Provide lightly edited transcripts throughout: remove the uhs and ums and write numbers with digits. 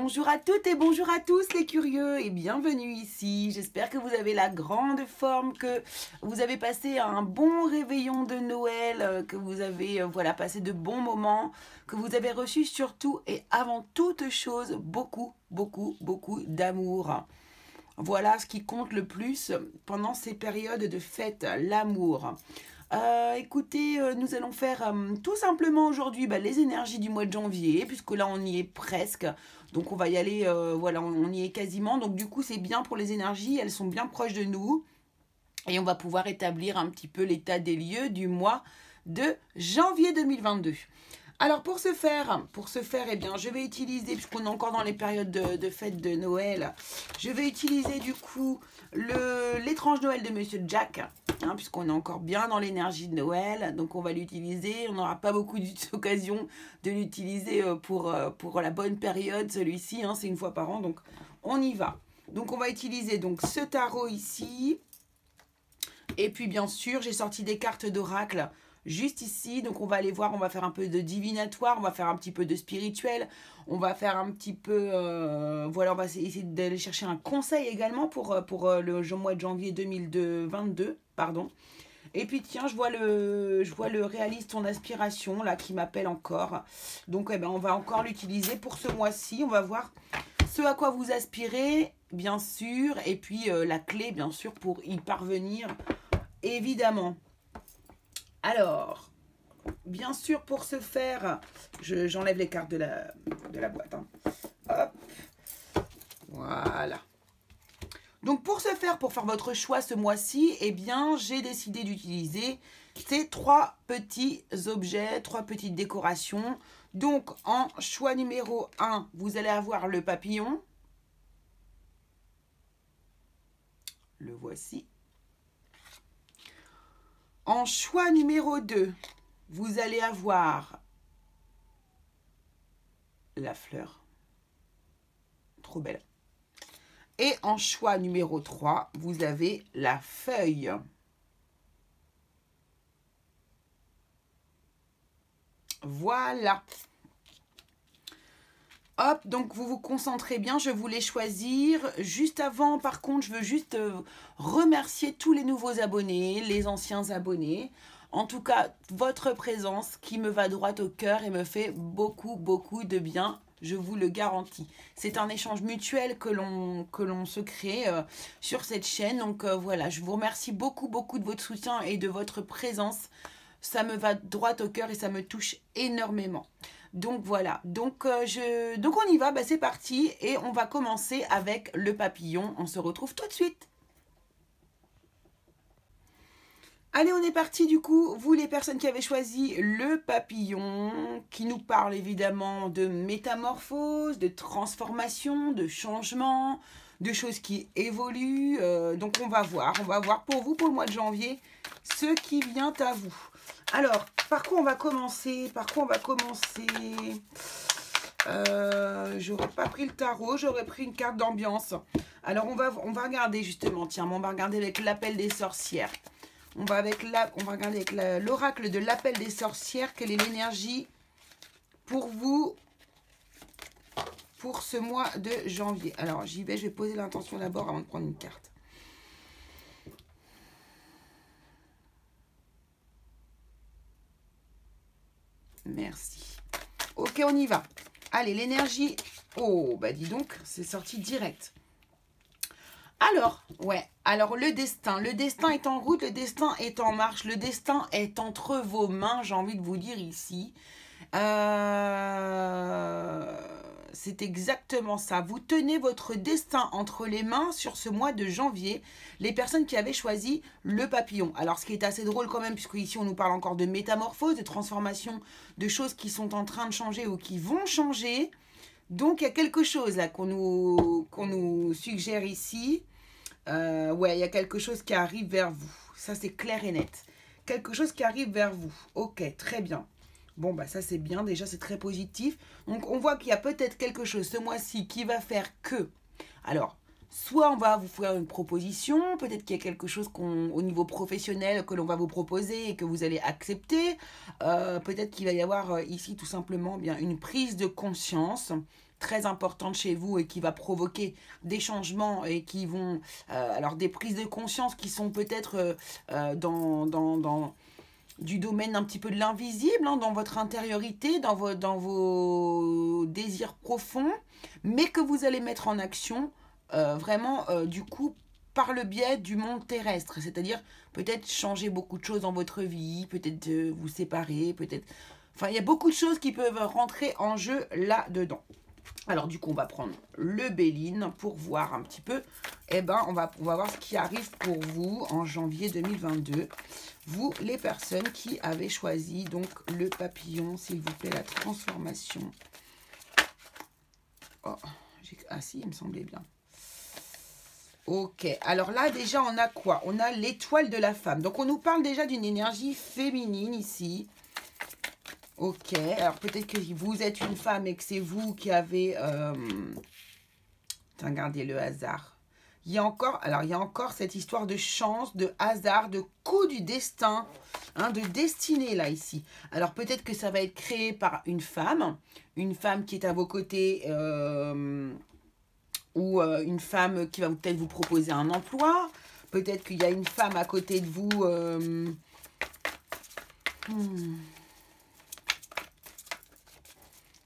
bonjour à toutes et bonjour à tous les curieux et bienvenue ici. J'espère que vous avez la grande forme, que vous avez passé un bon réveillon de Noël, que vous avez voilà, passé de bons moments, que vous avez reçu surtout et avant toute chose beaucoup d'amour. Voilà ce qui compte le plus pendant ces périodes de fête, l'amour. Écoutez, nous allons faire tout simplement aujourd'hui les énergies du mois de janvier, puisque là on y est presque, donc on va y aller, voilà, on y est quasiment, donc du coup c'est bien pour les énergies, elles sont bien proches de nous, et on va pouvoir établir un petit peu l'état des lieux du mois de janvier 2022. Alors pour ce faire, eh bien, je vais utiliser, puisqu'on est encore dans les périodes de fête de Noël, je vais utiliser du coup l'étrange Noël de Monsieur Jack, hein, puisqu'on est encore bien dans l'énergie de Noël, donc on va l'utiliser. On n'aura pas beaucoup d'occasion de l'utiliser pour la bonne période, celui-ci, hein, c'est une fois par an, donc on y va. Donc on va utiliser donc ce tarot ici, et puis bien sûr j'ai sorti des cartes d'oracle juste ici, donc on va aller voir, on va faire un peu de divinatoire, on va faire un petit peu de spirituel, on va faire un petit peu, voilà, on va essayer d'aller chercher un conseil également pour le mois de janvier 2022, pardon. Et puis tiens, je vois le réaliste ton aspiration là qui m'appelle encore, donc eh ben, on va encore l'utiliser pour ce mois-ci, on va voir ce à quoi vous aspirez, bien sûr, et puis la clé, bien sûr, pour y parvenir, évidemment. Alors, bien sûr, pour ce faire, j'enlève les cartes de la boîte. Hein. Hop, voilà. Donc, pour ce faire, pour faire votre choix ce mois-ci, eh bien, j'ai décidé d'utiliser ces trois petits objets, trois petites décorations. Donc, en choix numéro 1, vous allez avoir le papillon. Le voici. En choix numéro 2, vous allez avoir la fleur. Trop belle. Et en choix numéro 3, vous avez la feuille. Voilà. Hop, donc vous vous concentrez bien, je voulais choisir. Juste avant, par contre, je veux juste remercier tous les nouveaux abonnés, les anciens abonnés. En tout cas, votre présence qui me va droit au cœur et me fait beaucoup de bien, je vous le garantis. C'est un échange mutuel que l'on se crée sur cette chaîne. Donc voilà, je vous remercie beaucoup de votre soutien et de votre présence. Ça me va droit au cœur et ça me touche énormément. Donc voilà, donc on y va, c'est parti et on va commencer avec le papillon. On se retrouve tout de suite. Allez, on est parti du coup, vous les personnes qui avez choisi le papillon, qui nous parle évidemment de métamorphose, de transformation, de changement, de choses qui évoluent. Donc on va voir pour vous, pour le mois de janvier, ce qui vient à vous. Alors, par quoi on va commencer? J'aurais pas pris le tarot, j'aurais pris une carte d'ambiance. Alors, on va regarder justement, tiens, on va regarder avec l'appel des sorcières. On va regarder avec l'oracle de l'appel des sorcières. Quelle est l'énergie pour vous pour ce mois de janvier? Alors, j'y vais, je vais poser l'intention d'abord avant de prendre une carte. Merci. Ok, on y va. Allez, l'énergie. Oh, dis donc, c'est sorti direct. Alors, alors le destin est en route, le destin est en marche, le destin est entre vos mains, j'ai envie de vous dire ici. C'est exactement ça. Vous tenez votre destin entre les mains sur ce mois de janvier, les personnes qui avaient choisi le papillon. Alors, ce qui est assez drôle quand même, puisque ici, on nous parle encore de métamorphose, de transformation, de choses qui sont en train de changer ou qui vont changer. Donc, il y a quelque chose là qu'on nous suggère ici. Il y a quelque chose qui arrive vers vous. Ça, c'est clair et net. Quelque chose qui arrive vers vous. Ok, très bien. Bon, ça c'est bien, déjà c'est très positif. Donc on voit qu'il y a peut-être quelque chose ce mois-ci qui va faire que... Alors, soit on va vous faire une proposition, peut-être qu'il y a quelque chose au niveau professionnel que l'on va vous proposer et que vous allez accepter. Peut-être qu'il va y avoir ici tout simplement une prise de conscience très importante chez vous et qui va provoquer des changements et qui vont... alors des prises de conscience qui sont peut-être dans du domaine un petit peu de l'invisible, hein, dans votre intériorité, dans vos désirs profonds, mais que vous allez mettre en action vraiment du coup par le biais du monde terrestre, c'est-à-dire peut-être changer beaucoup de choses dans votre vie, peut-être vous séparer, peut-être... Enfin, il y a beaucoup de choses qui peuvent rentrer en jeu là-dedans. Alors du coup, on va prendre le Béline pour voir un petit peu. Eh ben, on va voir ce qui arrive pour vous en janvier 2022. Vous, les personnes qui avez choisi donc le papillon, s'il vous plaît, la transformation. Oh, ah si, il me semblait bien. Ok, alors là déjà on a quoi? On a l'étoile de la femme. Donc on nous parle déjà d'une énergie féminine ici. Ok, alors peut-être que vous êtes une femme et que c'est vous qui avez... Regardez le hasard. Il y a encore cette histoire de chance, de hasard, de coup du destin, hein, de destinée là ici. Alors peut-être que ça va être créé par une femme qui est à vos côtés... ou une femme qui va peut-être vous proposer un emploi. Peut-être qu'il y a une femme à côté de vous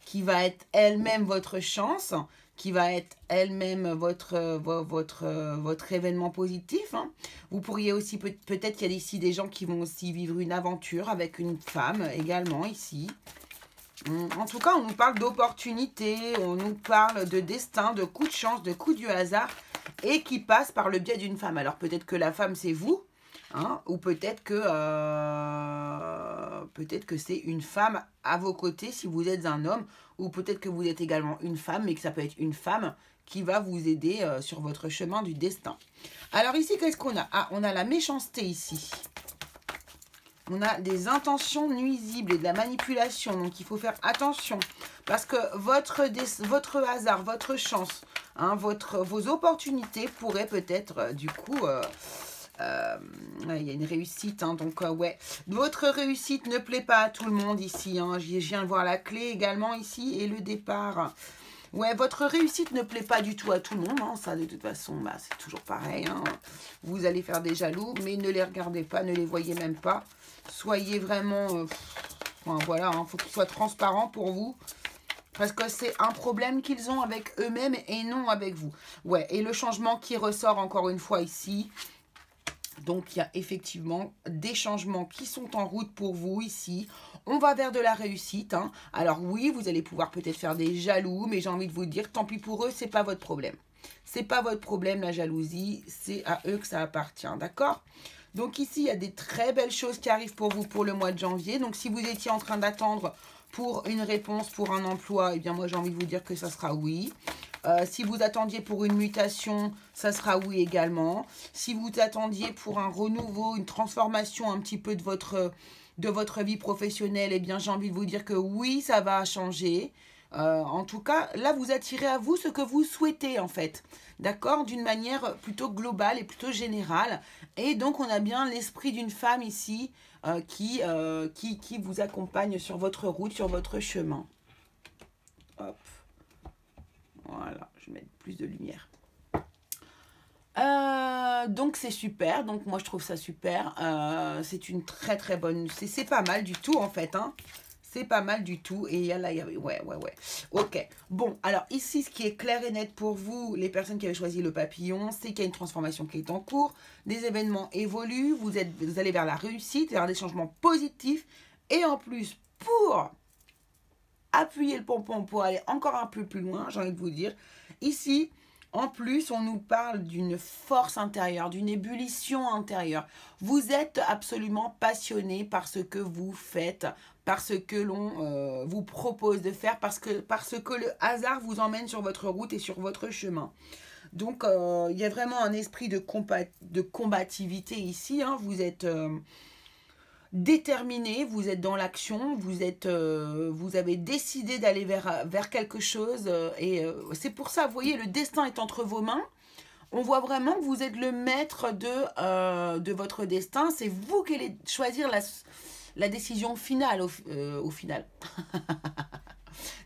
qui va être elle-même votre chance, qui va être elle-même votre événement positif. Hein. Vous pourriez aussi, peut-être qu'il y a ici des gens qui vont aussi vivre une aventure avec une femme également ici. En tout cas, on nous parle d'opportunités, on nous parle de destin, de coups de chance, de coups du hasard, et qui passe par le biais d'une femme. Alors peut-être que la femme, c'est vous, hein, ou peut-être que c'est une femme à vos côtés si vous êtes un homme, ou peut-être que vous êtes également une femme, mais que ça peut être une femme qui va vous aider sur votre chemin du destin. Alors ici, qu'est-ce qu'on a? Ah, on a la méchanceté ici. On a des intentions nuisibles et de la manipulation. Donc, il faut faire attention. Parce que votre hasard, votre chance, hein, vos opportunités pourraient peut-être, du coup... il y a une réussite. Hein, donc, ouais. Votre réussite ne plaît pas à tout le monde ici. Hein. Je viens de voir la clé également ici et le départ. Ouais, votre réussite ne plaît pas du tout à tout le monde. Hein. Ça, de toute façon, bah, c'est toujours pareil. Hein. Vous allez faire des jaloux, mais ne les regardez pas, ne les voyez même pas. Soyez vraiment... enfin, voilà, hein, faut qu'ils soient transparents pour vous. Parce que c'est un problème qu'ils ont avec eux-mêmes et non avec vous. Ouais, et le changement qui ressort encore une fois ici. Donc, il y a effectivement des changements qui sont en route pour vous ici. On va vers de la réussite. Hein. Alors oui, vous allez pouvoir peut-être faire des jaloux, mais j'ai envie de vous dire, tant pis pour eux, c'est pas votre problème. C'est pas votre problème, la jalousie. C'est à eux que ça appartient, d'accord ? Donc ici, il y a des très belles choses qui arrivent pour vous pour le mois de janvier. Donc si vous étiez en train d'attendre pour une réponse, pour un emploi, eh bien moi j'ai envie de vous dire que ça sera oui. Si vous attendiez pour une mutation, ça sera oui également. Si vous attendiez pour un renouveau, une transformation un petit peu de votre vie professionnelle, eh bien j'ai envie de vous dire que oui, ça va changer. En tout cas, là, vous attirez à vous ce que vous souhaitez, en fait. D'accord? D'une manière plutôt globale et plutôt générale. Et donc, on a bien l'esprit d'une femme ici qui vous accompagne sur votre route, sur votre chemin. Hop. Voilà, je vais mettre plus de lumière. Donc, c'est super. Donc, moi, je trouve ça super. C'est une très, très bonne... C'est pas mal du tout, en fait, hein. C'est pas mal du tout. Et là, il y avait... Ouais. Ok. Bon, alors ici, ce qui est clair et net pour vous, les personnes qui avaient choisi le papillon, c'est qu'il y a une transformation qui est en cours. Des événements évoluent. Vous allez vers la réussite, vers des changements positifs. Et en plus, pour appuyer le pompon, pour aller encore un peu plus loin, j'ai envie de vous dire, ici... En plus, on nous parle d'une force intérieure, d'une ébullition intérieure. Vous êtes absolument passionné par ce que vous faites, par ce que l'on vous propose de faire, parce que le hasard vous emmène sur votre route et sur votre chemin. Donc, il y a vraiment un esprit de combativité ici. Hein. Vous êtes... déterminé, vous êtes dans l'action, vous avez décidé d'aller vers quelque chose et c'est pour ça, vous voyez, le destin est entre vos mains. On voit vraiment que vous êtes le maître de votre destin. C'est vous qui allez choisir la décision finale au final.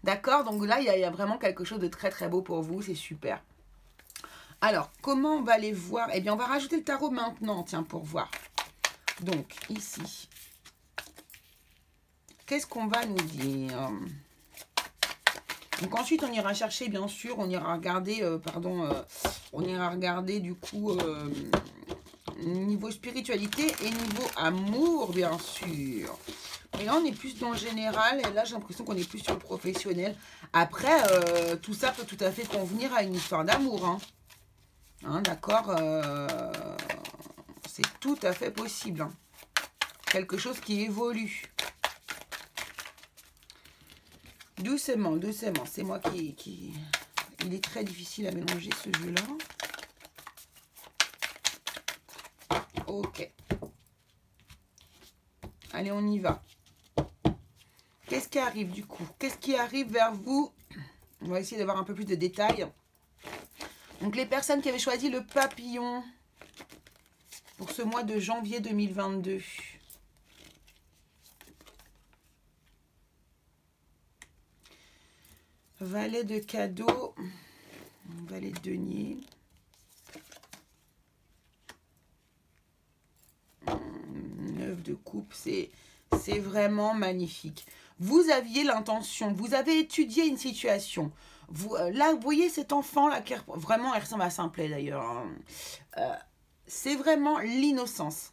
D'accord? Donc là, il y a vraiment quelque chose de très très beau pour vous, c'est super. Alors, comment on va les voir? Eh bien, on va rajouter le tarot maintenant, tiens, pour voir. Donc, ici, qu'est-ce qu'on va nous dire? Donc ensuite, on ira chercher, bien sûr, on ira regarder, on ira regarder du coup niveau spiritualité et niveau amour, bien sûr. Et là, on est plus dans le général, et là, j'ai l'impression qu'on est plus sur le professionnel. Après, tout ça peut tout à fait convenir à une histoire d'amour, hein. Hein, d'accord, c'est tout à fait possible, hein. Quelque chose qui évolue. Doucement, doucement. C'est moi qui... Il est très difficile à mélanger ce jeu-là. Ok. Allez, on y va. Qu'est-ce qui arrive du coup? Qu'est-ce qui arrive vers vous? On va essayer d'avoir un peu plus de détails. Donc, les personnes qui avaient choisi le papillon pour ce mois de janvier 2022. Valet de cadeaux. Valet de denier. Neuf de coupe, c'est vraiment magnifique. Vous aviez l'intention, vous avez étudié une situation. Là, vous voyez cet enfant là, qui vraiment, elle ressemble à Simplet d'ailleurs. Hein. C'est vraiment l'innocence.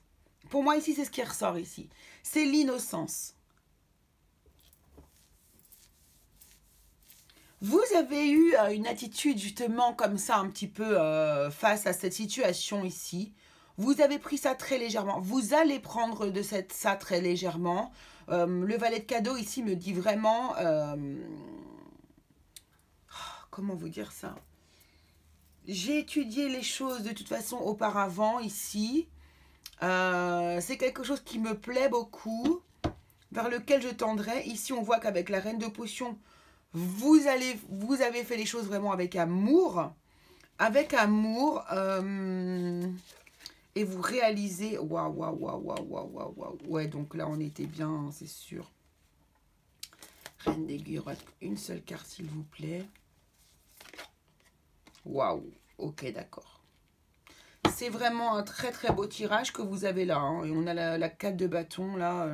Pour moi, ici, c'est ce qui ressort ici. C'est l'innocence. Vous avez eu une attitude justement comme ça, un petit peu face à cette situation ici. Vous avez pris ça très légèrement. Vous allez prendre de ça très légèrement. Le valet de cadeaux ici me dit vraiment... comment vous dire ça? J'ai étudié les choses de toute façon auparavant ici. C'est quelque chose qui me plaît beaucoup, vers lequel je tendrai. Ici, on voit qu'avec la reine de potions, vous avez fait les choses vraiment avec amour. Avec amour. Et vous réalisez... Waouh, waouh, waouh, waouh, waouh, waouh, waouh. Ouais, donc là, on était bien, c'est sûr. Reine d'aiguille, une seule carte, s'il vous plaît. Waouh, ok, d'accord. C'est vraiment un très, très beau tirage que vous avez là. Hein. Et on a la 4 de bâton, là,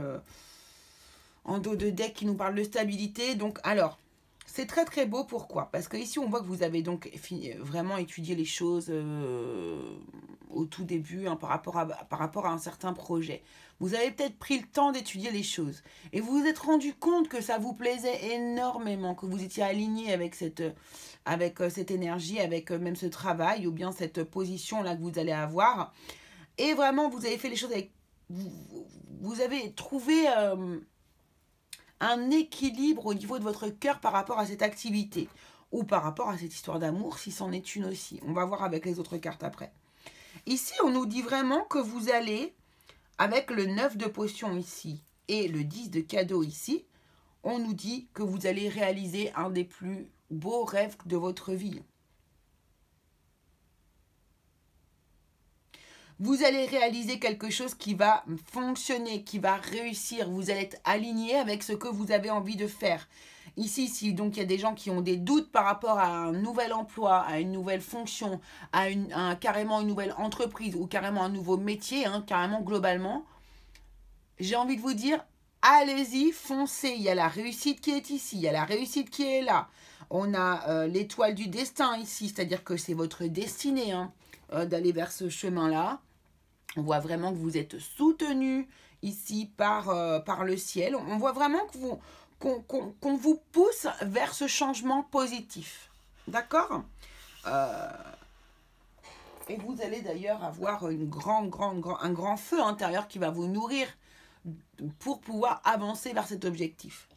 en dos de deck qui nous parle de stabilité. Donc, alors... C'est très très beau, pourquoi? Parce que ici on voit que vous avez donc vraiment étudié les choses au tout début hein, par rapport à un certain projet. Vous avez peut-être pris le temps d'étudier les choses et vous vous êtes rendu compte que ça vous plaisait énormément, que vous étiez aligné avec cette énergie, avec même ce travail ou bien cette position là que vous allez avoir. Et vraiment vous avez fait les choses avec... Vous avez trouvé... un équilibre au niveau de votre cœur par rapport à cette activité ou par rapport à cette histoire d'amour si c'en est une aussi. On va voir avec les autres cartes après. Ici, on nous dit vraiment que vous allez, avec le 9 de potions ici et le 10 de cadeaux ici, on nous dit que vous allez réaliser un des plus beaux rêves de votre vie. Vous allez réaliser quelque chose qui va fonctionner, qui va réussir. Vous allez être aligné avec ce que vous avez envie de faire. Ici, si donc il y a des gens qui ont des doutes par rapport à un nouvel emploi, à une nouvelle fonction, à carrément une nouvelle entreprise ou carrément un nouveau métier, hein, carrément globalement, j'ai envie de vous dire, allez-y, foncez. Il y a la réussite qui est ici, il y a la réussite qui est là. On a l'étoile du destin ici, c'est-à-dire que c'est votre destinée hein, d'aller vers ce chemin-là. On voit vraiment que vous êtes soutenu ici par le ciel. On voit vraiment qu'on vous pousse vers ce changement positif. D'accord Et vous allez d'ailleurs avoir un grand feu intérieur qui va vous nourrir pour pouvoir avancer vers cet objectif.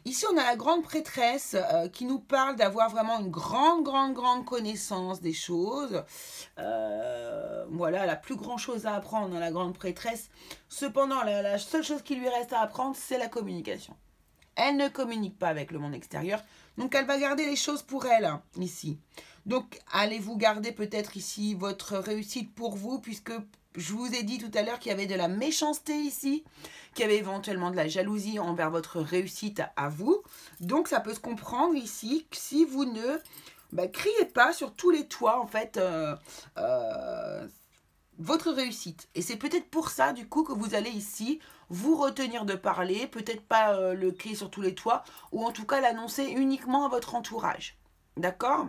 Ici, on a la grande prêtresse qui nous parle d'avoir vraiment une grande connaissance des choses. Voilà, elle a plus grand chose à apprendre, hein, la grande prêtresse. Cependant, la seule chose qui lui reste à apprendre, c'est la communication. Elle ne communique pas avec le monde extérieur, donc elle va garder les choses pour elle, hein, ici. Donc, allez-vous garder peut-être ici votre réussite pour vous, puisque je vous ai dit tout à l'heure qu'il y avait de la méchanceté ici, qu'il y avait éventuellement de la jalousie envers votre réussite à vous. Donc, ça peut se comprendre ici que si vous ne criez pas sur tous les toits, en fait, votre réussite. Et c'est peut-être pour ça, du coup, que vous allez ici vous retenir de parler, peut-être pas le crier sur tous les toits, ou en tout cas l'annoncer uniquement à votre entourage. D'accord?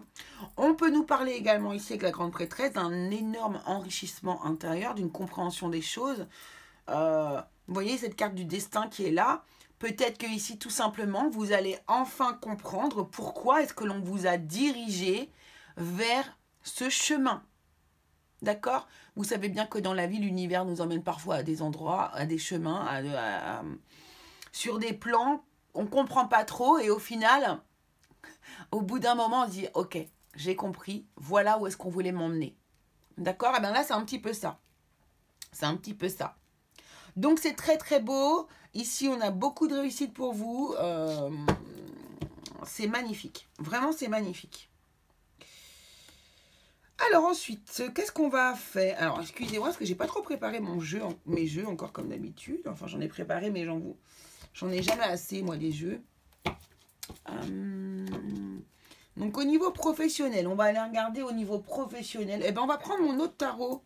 On peut nous parler également ici avec la grande prêtresse d'un énorme enrichissement intérieur, d'une compréhension des choses. Vous voyez cette carte du destin qui est là. Peut-être que ici, tout simplement, vous allez enfin comprendre pourquoi est-ce que l'on vous a dirigé vers ce chemin. D'accord? Vous savez bien que dans la vie, l'univers nous emmène parfois à des endroits, à des chemins, sur des plans, on ne comprend pas trop et au final, au bout d'un moment, on se dit « Ok, j'ai compris, voilà où est-ce qu'on voulait m'emmener. » D'accord? Et bien là, c'est un petit peu ça. C'est un petit peu ça. Donc, c'est très, très beau. Ici, on a beaucoup de réussite pour vous. C'est magnifique. Vraiment, c'est magnifique. Alors ensuite, qu'est-ce qu'on va faire? Alors, excusez-moi, parce que j'ai pas trop préparé mes jeux, encore comme d'habitude. Enfin, j'en ai préparé, mais j'en ai jamais assez, moi, des jeux. Donc, au niveau professionnel, on va aller regarder au niveau professionnel. Eh ben, on va prendre mon autre tarot,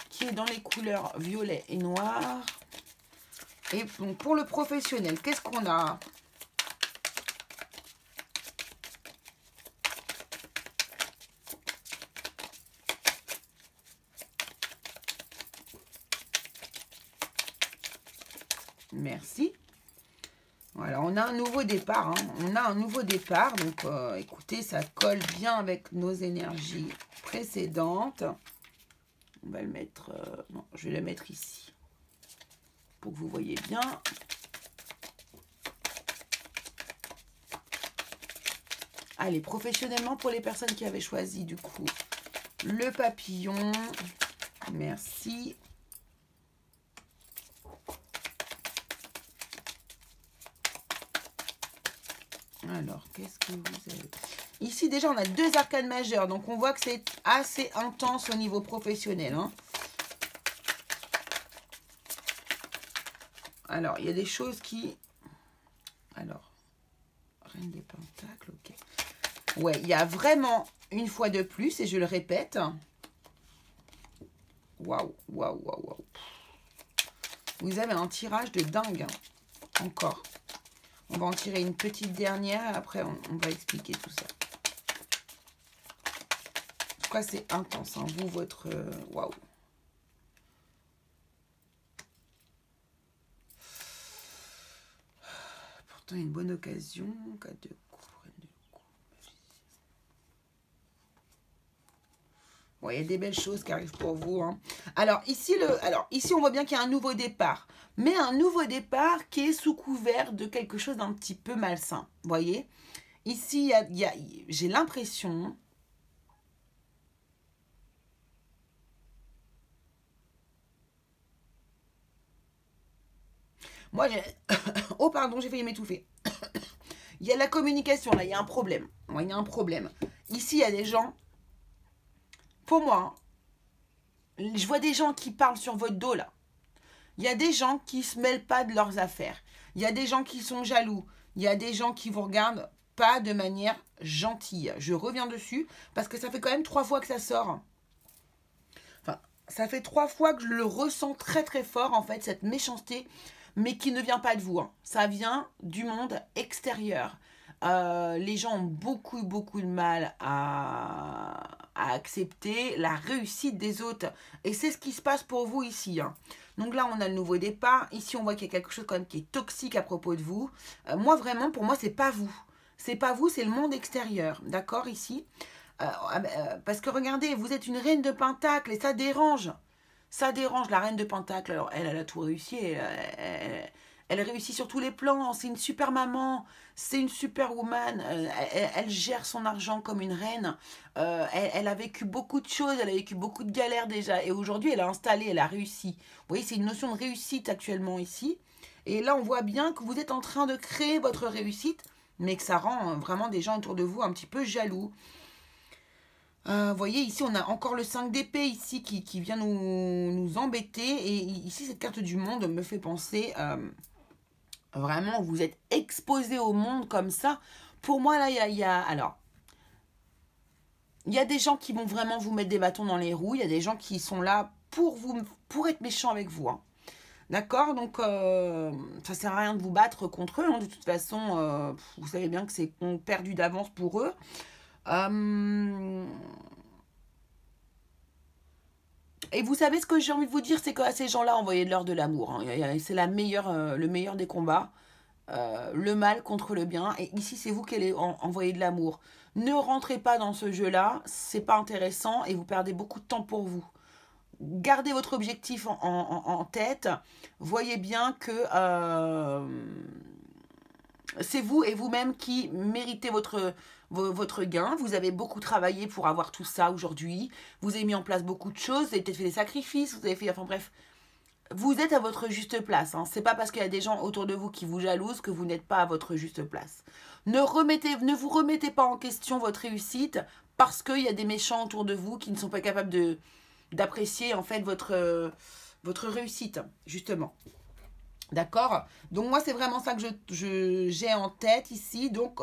qui est dans les couleurs violet et noir. Et donc, pour le professionnel, qu'est-ce qu'on a? Merci. Voilà, on a un nouveau départ. Hein. On a un nouveau départ. Donc, écoutez, ça colle bien avec nos énergies précédentes. On va le mettre... non, je vais le mettre ici. Pour que vous voyez bien. Allez, professionnellement, pour les personnes qui avaient choisi, du coup, le papillon. Merci. Alors, qu'est-ce que vous avez? Ici, déjà, on a 2 arcanes majeures. Donc, on voit que c'est assez intense au niveau professionnel. Hein. Alors, il y a des choses qui... Alors, Reine des Pentacles, ok. Ouais, il y a vraiment, une fois de plus, et je le répète... Waouh, waouh, waouh, waouh. Vous avez un tirage de dingue. Hein. Encore. On va en tirer une petite dernière, après on va expliquer tout ça. En tout cas, c'est intense, hein. Vous, votre... Waouh. Pourtant, il y a une bonne occasion. 4 de coups, reine de coups. Bon, il y a des belles choses qui arrivent pour vous. Hein. Alors, ici, on voit bien qu'il y a un nouveau départ. Mais un nouveau départ qui est sous couvert de quelque chose d'un petit peu malsain. Vous voyez? Ici, j'ai l'impression... Moi, oh, pardon, j'ai failli m'étouffer. Il y a la communication, là, il y a un problème. Ouais, il y a un problème. Ici, il y a des gens... Pour moi, je vois des gens qui parlent sur votre dos, là. Il y a des gens qui ne se mêlent pas de leurs affaires. Il y a des gens qui sont jaloux. Il y a des gens qui vous regardent pas de manière gentille. Je reviens dessus parce que ça fait quand même 3 fois que ça sort. Enfin, ça fait 3 fois que je le ressens très très fort, en fait, cette méchanceté, mais qui ne vient pas de vous. Hein. Ça vient du monde extérieur. Les gens ont beaucoup de mal à accepter la réussite des autres. Et c'est ce qui se passe pour vous ici. Hein. Donc là, on a le nouveau départ. Ici, on voit qu'il y a quelque chose quand même qui est toxique à propos de vous. Moi, vraiment, pour moi, c'est pas vous. C'est pas vous, c'est le monde extérieur. D'accord, ici parce que regardez, vous êtes une reine de Pentacle et ça dérange. Ça dérange, la reine de Pentacle. Alors, elle a tout réussi. Elle réussit sur tous les plans. C'est une super maman. C'est une super woman. Elle gère son argent comme une reine. Elle a vécu beaucoup de choses. Elle a vécu beaucoup de galères déjà. Et aujourd'hui, elle a installé, elle a réussi. Vous voyez, c'est une notion de réussite actuellement ici. Et là, on voit bien que vous êtes en train de créer votre réussite, mais que ça rend vraiment des gens autour de vous un petit peu jaloux. Vous voyez, ici, on a encore le 5 d'épée ici qui vient nous embêter. Et ici, cette carte du monde me fait penser, vraiment, vous êtes exposé au monde comme ça. Pour moi, là, alors, il y a des gens qui vont vraiment vous mettre des bâtons dans les roues. Il y a des gens qui sont là pour être méchants avec vous. Hein. D'accord? Donc, ça sert à rien de vous battre contre eux. Hein. De toute façon, vous savez bien que c'est perdu d'avance pour eux. Et vous savez ce que j'ai envie de vous dire, c'est qu'à ces gens-là, envoyez-leur de l'amour. Hein. C'est le meilleur des combats. Le mal contre le bien. Et ici, c'est vous qui allez envoyer de l'amour. Ne rentrez pas dans ce jeu-là. C'est pas intéressant et vous perdez beaucoup de temps pour vous. Gardez votre objectif en tête. Voyez bien que c'est vous et vous-même qui méritez votre gain. Vous avez beaucoup travaillé pour avoir tout ça aujourd'hui. Vous avez mis en place beaucoup de choses. Vous avez peut-être fait des sacrifices. Vous avez fait... Enfin bref, vous êtes à votre juste place. Hein. C'est pas parce qu'il y a des gens autour de vous qui vous jalousent que vous n'êtes pas à votre juste place. Ne vous remettez pas en question votre réussite parce qu'il y a des méchants autour de vous qui ne sont pas capables d'apprécier en fait votre réussite, justement. D'accord? Donc moi, c'est vraiment ça que j'ai en tête ici. Donc,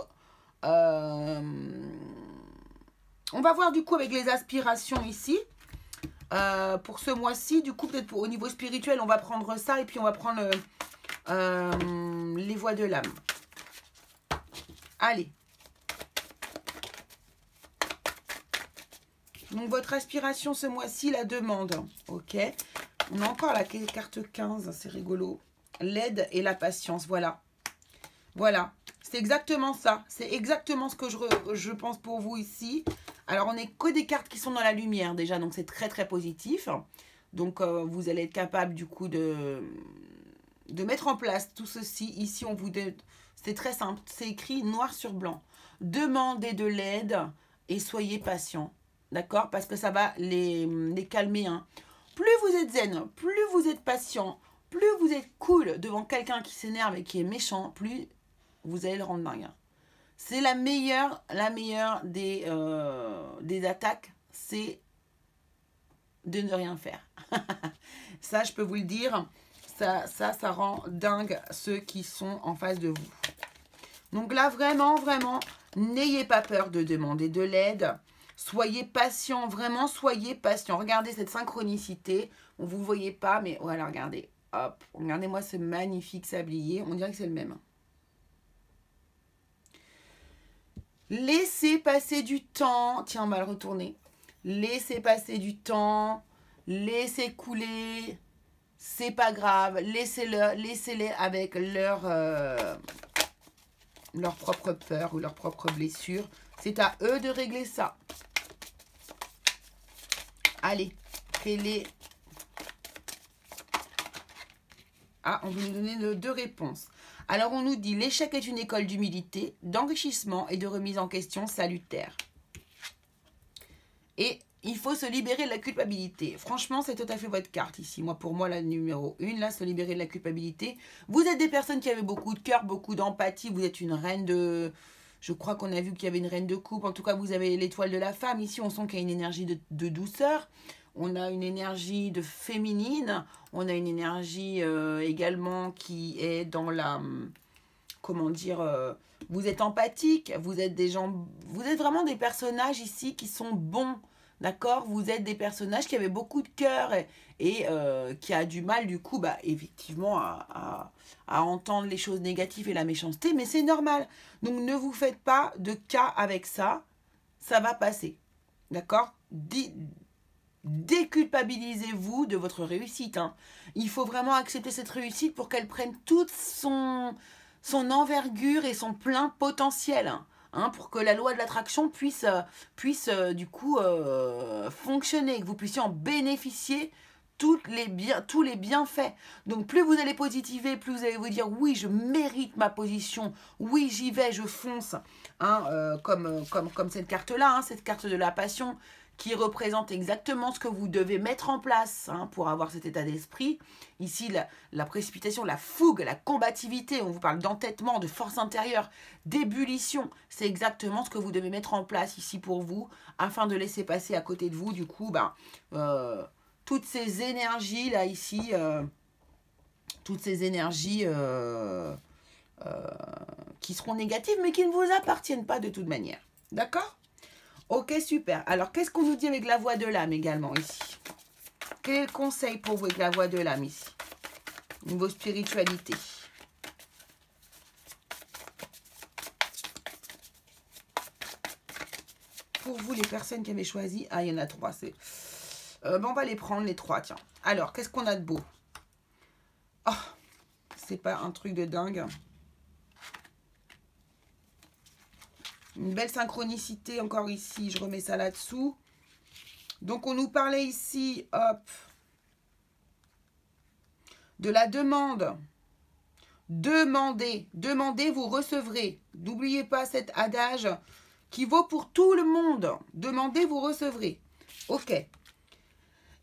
on va voir du coup avec les aspirations ici. Pour ce mois-ci, du coup, peut-être au niveau spirituel, on va prendre ça. Et puis, on va prendre les voies de l'âme. Allez. Donc, votre aspiration ce mois-ci, la demande. Ok. On a encore la carte 15, c'est rigolo. L'aide et la patience, voilà. Voilà, c'est exactement ça. C'est exactement ce que je pense pour vous ici. Alors, on n'est que des cartes qui sont dans la lumière déjà, donc c'est très très positif. Donc, vous allez être capable du coup de mettre en place tout ceci. Ici, c'est très simple, c'est écrit noir sur blanc. Demandez de l'aide et soyez patient. D'accord? Parce que ça va les calmer. Hein. Plus vous êtes zen, plus vous êtes patient, plus vous êtes cool devant quelqu'un qui s'énerve et qui est méchant, plus vous allez le rendre dingue. C'est la meilleure des attaques, c'est de ne rien faire. Ça, je peux vous le dire, ça rend dingue ceux qui sont en face de vous. Donc là, vraiment, vraiment, n'ayez pas peur de demander de l'aide. Soyez patient, vraiment, soyez patient. Regardez cette synchronicité. Vous ne voyez pas, mais voilà, regardez. Hop, regardez-moi ce magnifique sablier. On dirait que c'est le même. Laissez passer du temps. Tiens, on va le retourner. Laissez passer du temps. Laissez couler. C'est pas grave. Laissez-les avec leur propre peur ou leur propre blessure. C'est à eux de régler ça. Allez, créez-les. Ah, on veut nous donner deux réponses. Alors, on nous dit, l'échec est une école d'humilité, d'enrichissement et de remise en question salutaire. Et il faut se libérer de la culpabilité. Franchement, c'est tout à fait votre carte ici. Moi, pour moi, la numéro 1, là, se libérer de la culpabilité. Vous êtes des personnes qui avaient beaucoup de cœur, beaucoup d'empathie. Vous êtes une reine de... Je crois qu'on a vu qu'il y avait une reine de coupe. En tout cas, vous avez l'étoile de la femme. Ici, on sent qu'il y a une énergie de douceur. On a une énergie de féminine. On a une énergie également qui est dans la... Comment dire vous êtes empathique. Vous êtes des gens... Vous êtes vraiment des personnages ici qui sont bons. D'accord? Vous êtes des personnages qui avaient beaucoup de cœur et qui a du mal, du coup, effectivement, à entendre les choses négatives et la méchanceté. Mais c'est normal. Donc, ne vous faites pas de cas avec ça. Ça va passer. D'accord? Déculpabilisez-vous de votre réussite. Hein. Il faut vraiment accepter cette réussite pour qu'elle prenne toute son envergure et son plein potentiel. Hein, pour que la loi de l'attraction puisse du coup fonctionner, que vous puissiez en bénéficier tous les bienfaits. Donc plus vous allez positiver, plus vous allez vous dire oui, je mérite ma position, oui, j'y vais, je fonce. Hein, comme cette carte-là, hein, cette carte de la passion qui représente exactement ce que vous devez mettre en place hein, pour avoir cet état d'esprit. Ici, la précipitation, la fougue, la combativité, on vous parle d'entêtement, de force intérieure, d'ébullition. C'est exactement ce que vous devez mettre en place ici pour vous, afin de laisser passer à côté de vous, du coup, toutes ces énergies, là, ici, toutes ces énergies qui seront négatives, mais qui ne vous appartiennent pas de toute manière. D'accord ? Ok, super. Alors, qu'est-ce qu'on nous dit avec la voix de l'âme également ici? Quel est le conseil pour vous avec la voix de l'âme ici? Niveau spiritualité. Pour vous, les personnes qui avaient choisi... Ah, il y en a 3. On va les prendre, les 3, tiens. Alors, qu'est-ce qu'on a de beau? Oh, c'est pas un truc de dingue. Une belle synchronicité encore ici. Je remets ça là-dessous. Donc, on nous parlait ici, hop, de la demande. Demandez. Demandez, vous recevrez. N'oubliez pas cet adage qui vaut pour tout le monde. Demandez, vous recevrez. Ok.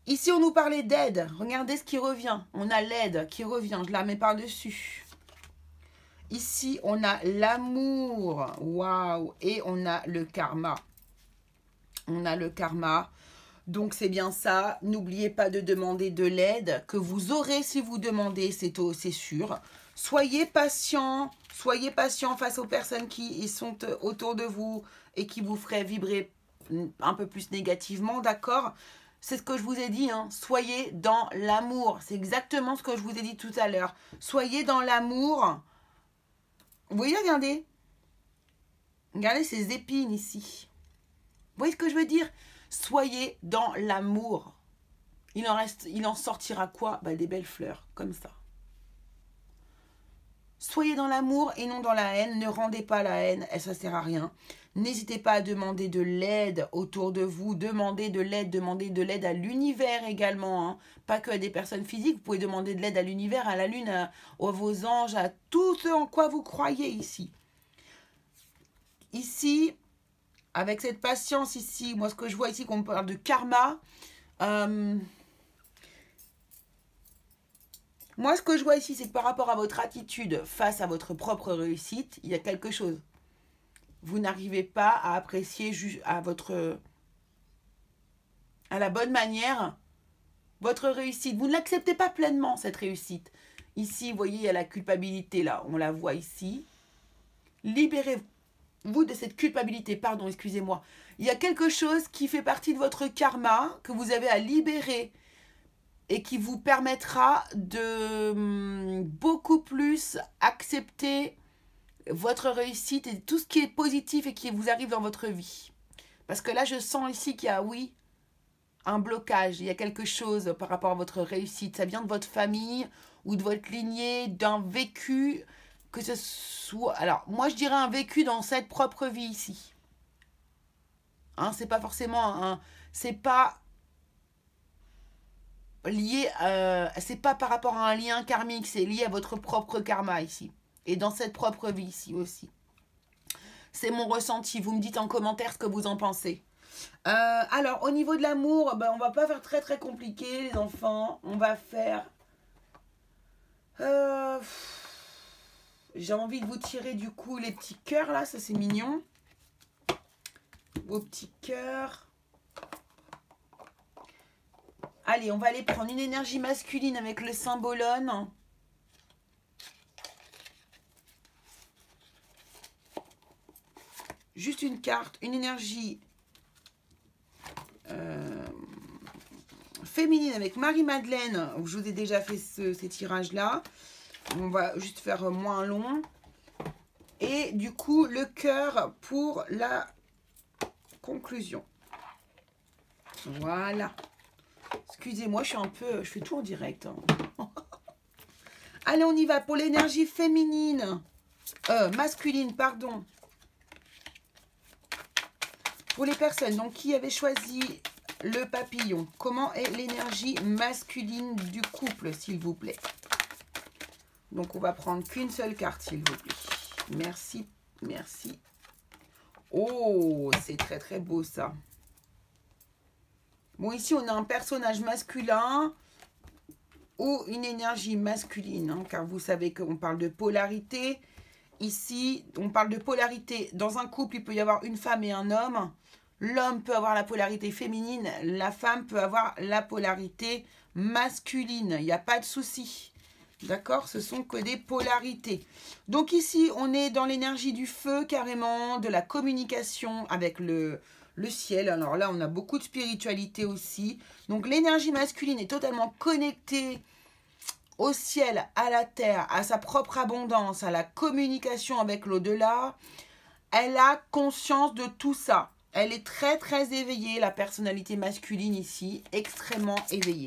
Ici, on nous parlait d'aide. Regardez ce qui revient. On a l'aide qui revient. Je la mets par-dessus. Ici, on a l'amour. Waouh. Et on a le karma. On a le karma. Donc, c'est bien ça. N'oubliez pas de demander de l'aide que vous aurez si vous demandez. C'est sûr. Soyez patient. Soyez patient face aux personnes qui sont autour de vous et qui vous feraient vibrer un peu plus négativement. D'accord ? C'est ce que je vous ai dit. Hein. Soyez dans l'amour. C'est exactement ce que je vous ai dit tout à l'heure. Soyez dans l'amour. Vous voyez, regardez. Regardez ces épines ici. Vous voyez ce que je veux dire? Soyez dans l'amour. Il en sortira quoi? Des belles fleurs, comme ça. Soyez dans l'amour et non dans la haine. Ne rendez pas la haine, et ça ne sert à rien. N'hésitez pas à demander de l'aide autour de vous. Demandez de l'aide à l'univers également. Hein. Pas que à des personnes physiques. Vous pouvez demander de l'aide à l'univers, à la lune, à vos anges, à tout ce en quoi vous croyez ici. Ici, avec cette patience ici, moi ce que je vois ici, qu'on parle de karma. Moi ce que je vois ici, c'est que par rapport à votre attitude face à votre propre réussite, il y a quelque chose. Vous n'arrivez pas à apprécier à la bonne manière votre réussite. Vous ne l'acceptez pas pleinement, cette réussite. Ici, vous voyez, il y a la culpabilité, là. On la voit ici. Libérez-vous de cette culpabilité. Pardon, excusez-moi. Il y a quelque chose qui fait partie de votre karma que vous avez à libérer et qui vous permettra de beaucoup plus accepter votre réussite et tout ce qui est positif et qui vous arrive dans votre vie. Parce que là, je sens ici qu'il y a, oui, un blocage. Il y a quelque chose par rapport à votre réussite. Ça vient de votre famille ou de votre lignée, d'un vécu, que ce soit... Alors, moi, je dirais un vécu dans cette propre vie ici. Hein, c'est pas forcément c'est pas lié... c'est pas par rapport à un lien karmique, c'est lié à votre propre karma ici. Et dans cette propre vie ici aussi. C'est mon ressenti. Vous me dites en commentaire ce que vous en pensez. Alors, au niveau de l'amour, on va pas faire très très compliqué, les enfants. On va faire... j'ai envie de vous tirer du coup les petits cœurs là. Ça, c'est mignon. Vos petits cœurs. Allez, on va aller prendre une énergie masculine avec le symbolone. Juste une carte, une énergie féminine avec Marie-Madeleine. Je vous ai déjà fait ces tirages-là. On va juste faire moins long. Et du coup, le cœur pour la conclusion. Voilà. Excusez-moi, je fais tout en direct. Hein. Allez, on y va pour l'énergie féminine. Masculine, pardon. Pour les personnes donc, qui avaient choisi le papillon, comment est l'énergie masculine du couple, s'il vous plaît? Donc, on va prendre qu'une seule carte, s'il vous plaît. Merci, merci. Oh, c'est très, très beau, ça. Bon, ici, on a un personnage masculin ou une énergie masculine, hein, car vous savez qu'on parle de polarité. Ici, on parle de polarité. Dans un couple, il peut y avoir une femme et un homme. L'homme peut avoir la polarité féminine, la femme peut avoir la polarité masculine. Il n'y a pas de souci. D'accord? Ce sont que des polarités. Donc ici, on est dans l'énergie du feu carrément, de la communication avec le ciel. Alors là, on a beaucoup de spiritualité aussi. Donc l'énergie masculine est totalement connectée au ciel, à la terre, à sa propre abondance, à la communication avec l'au-delà. Elle a conscience de tout ça. Elle est très très éveillée, la personnalité masculine ici, extrêmement éveillée.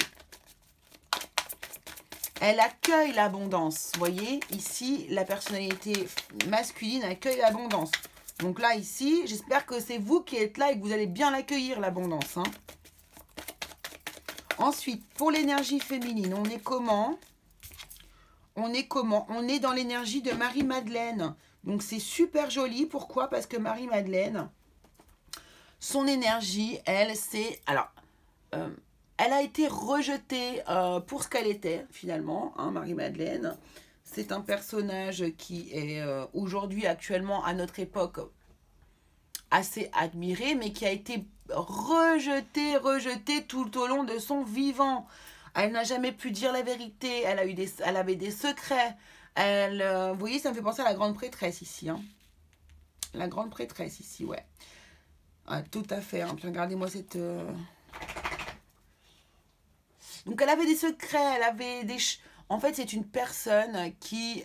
Elle accueille l'abondance. Vous voyez, ici, la personnalité masculine accueille l'abondance. Donc là, ici, j'espère que c'est vous qui êtes là et que vous allez bien l'accueillir, l'abondance. Hein. Ensuite, pour l'énergie féminine, on est comment? On est comment? On est dans l'énergie de Marie-Madeleine. Donc c'est super joli. Pourquoi? Parce que Marie-Madeleine, son énergie, elle, c'est... Alors, elle a été rejetée pour ce qu'elle était, finalement, hein, Marie-Madeleine. C'est un personnage qui est aujourd'hui, actuellement, à notre époque, assez admiré, mais qui a été rejeté tout au long de son vivant. Elle n'a jamais pu dire la vérité, elle avait des secrets. Vous voyez, ça me fait penser à la grande prêtresse ici. Hein. La grande prêtresse ici, ouais. Ah, tout à fait. Hein. Puis regardez-moi cette... Donc elle avait des secrets, elle avait des... En fait, c'est une personne qui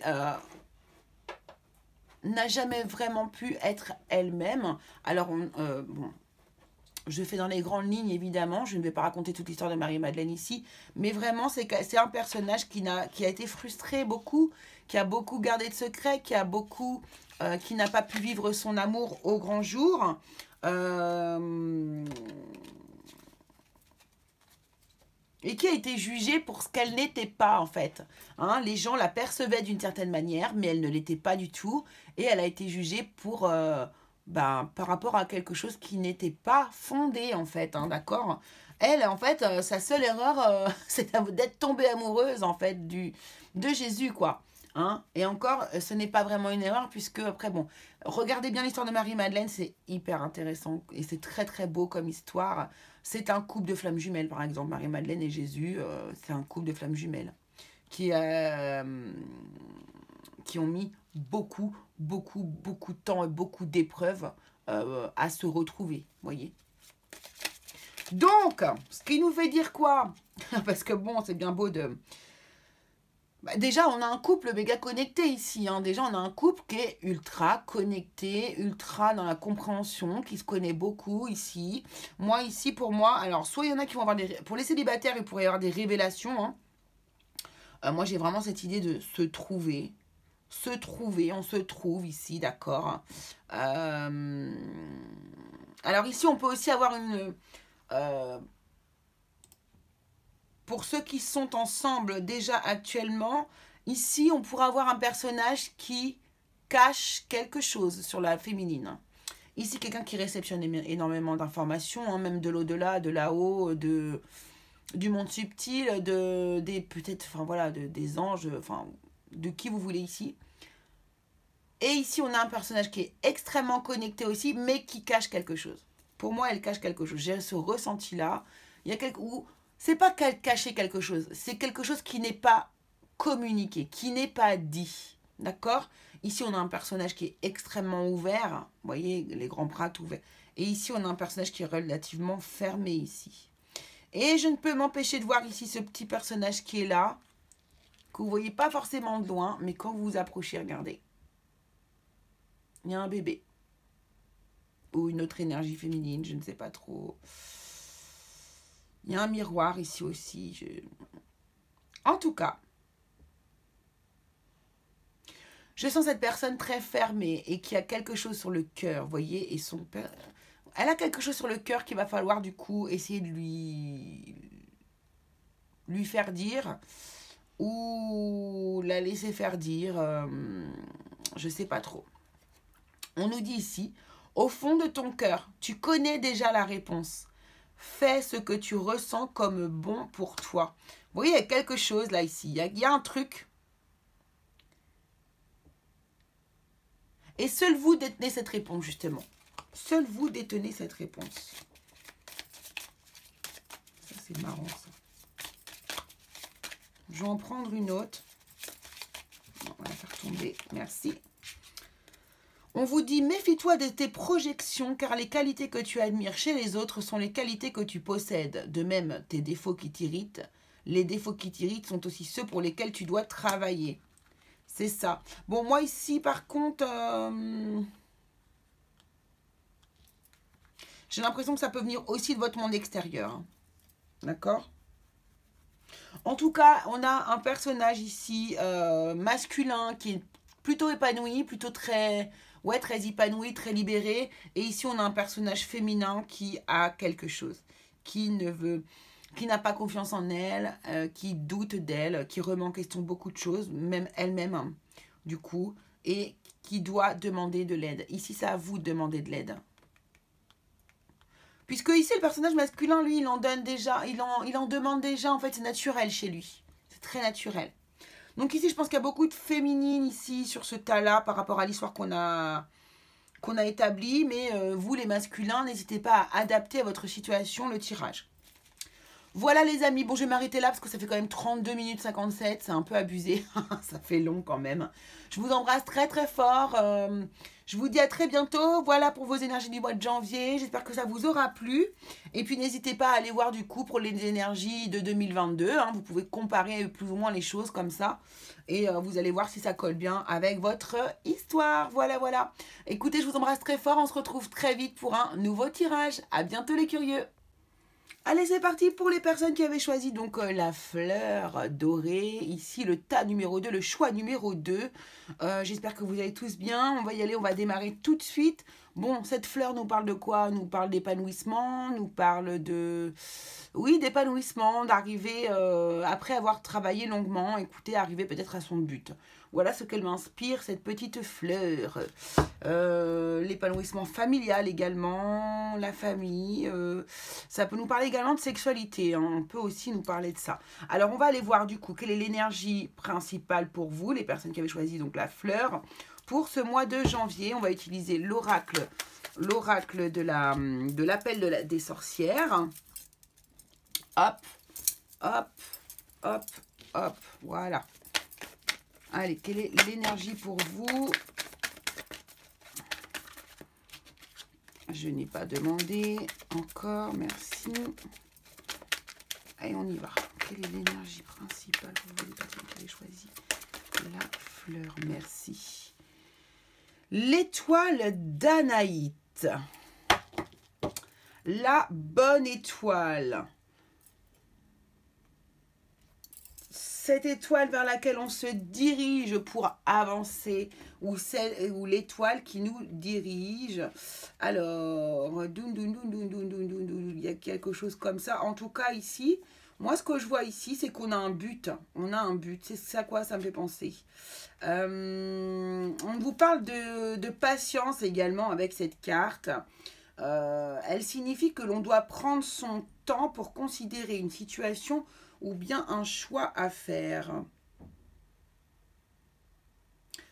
n'a jamais vraiment pu être elle-même. Alors, bon, je fais dans les grandes lignes, évidemment. Je ne vais pas raconter toute l'histoire de Marie-Madeleine ici. Mais vraiment, c'est un personnage qui a été frustré beaucoup, qui a beaucoup gardé de secrets, qui n'a pas pu vivre son amour au grand jour. Et qui a été jugée pour ce qu'elle n'était pas, en fait. Hein, les gens la percevaient d'une certaine manière, mais elle ne l'était pas du tout. Et elle a été jugée pour, par rapport à quelque chose qui n'était pas fondé, en fait. Hein, d'accord? Elle, en fait, sa seule erreur, c'est d'être tombée amoureuse, en fait, de Jésus, quoi. Hein? Et encore, ce n'est pas vraiment une erreur, puisque, après, bon, regardez bien l'histoire de Marie-Madeleine, c'est hyper intéressant. Et c'est très, très beau comme histoire. C'est un couple de flammes jumelles, par exemple. Marie-Madeleine et Jésus, c'est un couple de flammes jumelles qui ont mis beaucoup de temps et beaucoup d'épreuves à se retrouver, voyez. Donc, ce qui nous fait dire quoi? Parce que bon, c'est bien beau de... Bah, déjà, on a un couple méga connecté ici. Hein. Déjà, on a un couple qui est ultra connecté, ultra dans la compréhension, qui se connaît beaucoup ici. Moi, ici, pour moi, alors, soit il y en a qui vont avoir des... Pour les célibataires, il pourrait y avoir des révélations. Hein. Moi, j'ai vraiment cette idée de se trouver. Se trouver, on se trouve ici, d'accord. Alors, ici, on peut aussi avoir une... pour ceux qui sont ensemble déjà actuellement, ici, on pourra avoir un personnage qui cache quelque chose sur la féminine. Ici, quelqu'un qui réceptionne énormément d'informations, hein, même de l'au-delà, de là-haut, du monde subtil, peut-être, enfin voilà, des anges, enfin, de qui vous voulez ici. Et ici, on a un personnage qui est extrêmement connecté aussi, mais qui cache quelque chose. Pour moi, elle cache quelque chose. J'ai ce ressenti-là. Il y a c'est pas qu'elle cachait quelque chose, c'est quelque chose qui n'est pas communiqué, qui n'est pas dit. D'accord? Ici, on a un personnage qui est extrêmement ouvert. Vous voyez, les grands bras tout ouverts. Et ici, on a un personnage qui est relativement fermé ici. Et je ne peux m'empêcher de voir ici ce petit personnage qui est là, que vous ne voyez pas forcément de loin, mais quand vous vous approchez, regardez. Il y a un bébé. Ou une autre énergie féminine, je ne sais pas trop. Il y a un miroir ici aussi. En tout cas, je sens cette personne très fermée et qui a quelque chose sur le cœur, vous voyez, et son père... Elle a quelque chose sur le cœur qu'il va falloir du coup essayer de lui faire dire ou la laisser faire dire, je sais pas trop. On nous dit ici, au fond de ton cœur, tu connais déjà la réponse. Fais ce que tu ressens comme bon pour toi. Vous voyez, il y a quelque chose là, ici. Il y a un truc. Et seul vous détenez cette réponse, justement. Seul vous détenez cette réponse. Ça, c'est marrant, ça. Je vais en prendre une autre. On va la faire tomber. Merci. On vous dit, méfie-toi de tes projections, car les qualités que tu admires chez les autres sont les qualités que tu possèdes. De même, tes défauts qui t'irritent, les défauts qui t'irritent sont aussi ceux pour lesquels tu dois travailler. C'est ça. Bon, moi ici, par contre, j'ai l'impression que ça peut venir aussi de votre monde extérieur. D'accord ? En tout cas, on a un personnage ici masculin qui est plutôt épanoui, plutôt très... Ouais, très épanoui, très libéré. Et ici, on a un personnage féminin qui a quelque chose, qui n'a pas confiance en elle, qui doute d'elle, qui remet en question beaucoup de choses, même elle-même, hein, du coup, et qui doit demander de l'aide. Ici, c'est à vous de demander de l'aide. Puisque ici, le personnage masculin, lui, il en donne déjà, il en demande déjà, en fait, c'est naturel chez lui. C'est très naturel. Donc ici, je pense qu'il y a beaucoup de féminine ici sur ce tas-là par rapport à l'histoire qu'on a établie. Mais vous, les masculins, n'hésitez pas à adapter à votre situation le tirage. Voilà les amis. Bon, je vais m'arrêter là parce que ça fait quand même 32 minutes 57. C'est un peu abusé. Ça fait long quand même. Je vous embrasse très très fort. Je vous dis à très bientôt. Voilà pour vos énergies du mois de janvier. J'espère que ça vous aura plu. Et puis n'hésitez pas à aller voir du coup pour les énergies de 2022. Hein. Vous pouvez comparer plus ou moins les choses comme ça. Et vous allez voir si ça colle bien avec votre histoire. Voilà, voilà. Écoutez, je vous embrasse très fort. On se retrouve très vite pour un nouveau tirage. À bientôt les curieux. Allez, c'est parti pour les personnes qui avaient choisi donc la fleur dorée. Ici, le tas numéro 2, le choix numéro 2. J'espère que vous allez tous bien. On va y aller, on va démarrer tout de suite. Bon, cette fleur nous parle de quoi? Nous parle d'épanouissement, nous parle de... Oui, d'épanouissement, d'arriver, après avoir travaillé longuement, écoutez, arriver peut-être à son but. Voilà ce qu'elle m'inspire, cette petite fleur. L'épanouissement familial également, la famille. Ça peut nous parler également de sexualité. Hein, on peut aussi nous parler de ça. Alors, on va aller voir du coup quelle est l'énergie principale pour vous, les personnes qui avaient choisi donc la fleur. Pour ce mois de janvier, on va utiliser l'oracle de l'appel des sorcières. Hop, hop, hop, hop, voilà. Allez, quelle est l'énergie pour vous? Je n'ai pas demandé encore, merci. Allez, on y va. Quelle est l'énergie principale pour vous, les personnes qui avez choisi la fleur? Merci. L'étoile d'Anaït. La bonne étoile. Cette étoile vers laquelle on se dirige pour avancer, ou l'étoile qui nous dirige. Alors, il y a quelque chose comme ça. En tout cas, ici, moi, ce que je vois ici, c'est qu'on a un but. On a un but. C'est ça quoi ça me fait penser. On vous parle de patience également avec cette carte. Elle signifie que l'on doit prendre son temps pour considérer une situation ou bien un choix à faire.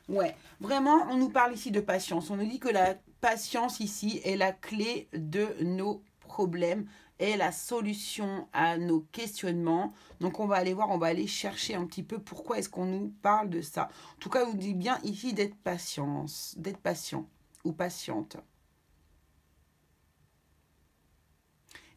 Ouais, vraiment, on nous parle ici de patience. On nous dit que la patience ici est la clé de nos problèmes, est la solution à nos questionnements. Donc, on va aller voir, on va aller chercher un petit peu pourquoi est-ce qu'on nous parle de ça. En tout cas, on nous dit bien ici d'être patient ou patiente.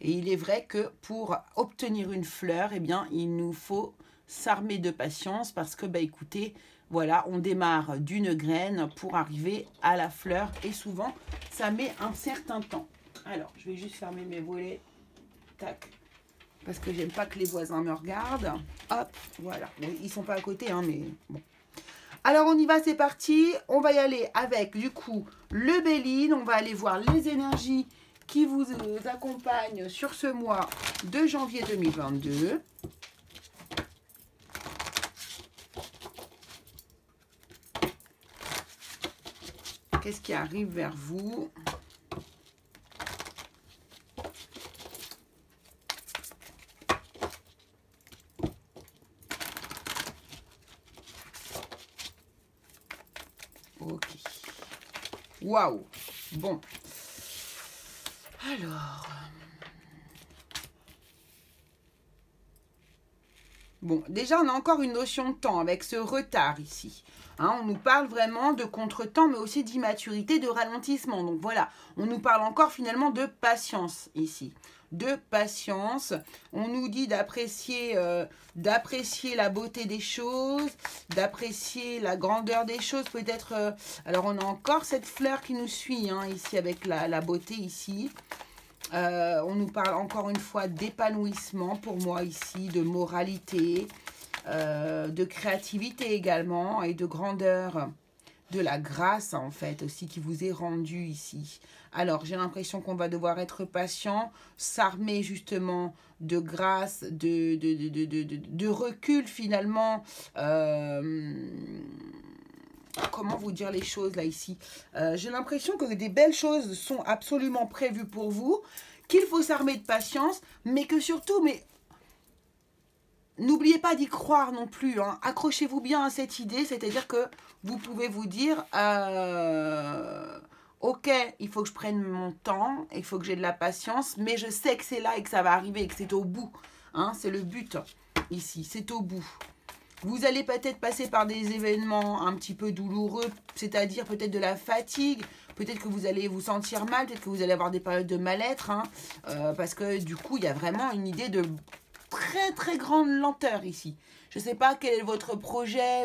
Et il est vrai que pour obtenir une fleur, eh bien, il nous faut s'armer de patience parce que, bah, écoutez, voilà, on démarre d'une graine pour arriver à la fleur. Et souvent, ça met un certain temps. Alors, je vais juste fermer mes volets. Tac. Parce que j'aime pas que les voisins me regardent. Hop, voilà. Bon, ils sont pas à côté, hein, mais bon. Alors, on y va, c'est parti. On va y aller avec, du coup, le Béline. On va aller voir les énergies qui vous accompagne sur ce mois de janvier 2022. Qu'est-ce qui arrive vers vous? Ok. Waouh. Bon. Alors. Bon, déjà, on a encore une notion de temps avec ce retard ici. Hein, on nous parle vraiment de contretemps, mais aussi d'immaturité, de ralentissement. Donc voilà, on nous parle encore finalement de patience ici. De patience. On nous dit d'apprécier la beauté des choses, d'apprécier la grandeur des choses. Peut-être, alors on a encore cette fleur qui nous suit hein, ici avec la beauté ici. On nous parle encore une fois d'épanouissement pour moi ici, de moralité, de créativité également et de grandeur, de la grâce en fait aussi qui vous est rendue ici. Alors j'ai l'impression qu'on va devoir être patient, s'armer justement de grâce, de recul finalement. Comment vous dire les choses là ici, j'ai l'impression que des belles choses sont absolument prévues pour vous, qu'il faut s'armer de patience, mais que surtout, mais n'oubliez pas d'y croire non plus, hein. Accrochez-vous bien à cette idée, c'est-à-dire que vous pouvez vous dire, ok, il faut que je prenne mon temps, il faut que j'ai de la patience, mais je sais que c'est là et que ça va arriver et que c'est au bout, hein, c'est le but ici, c'est au bout. Vous allez peut-être passer par des événements un petit peu douloureux, c'est-à-dire peut-être de la fatigue, peut-être que vous allez vous sentir mal, peut-être que vous allez avoir des périodes de mal-être, hein, parce que du coup, il y a vraiment une idée de très très grande lenteur ici. Je ne sais pas quel est votre projet,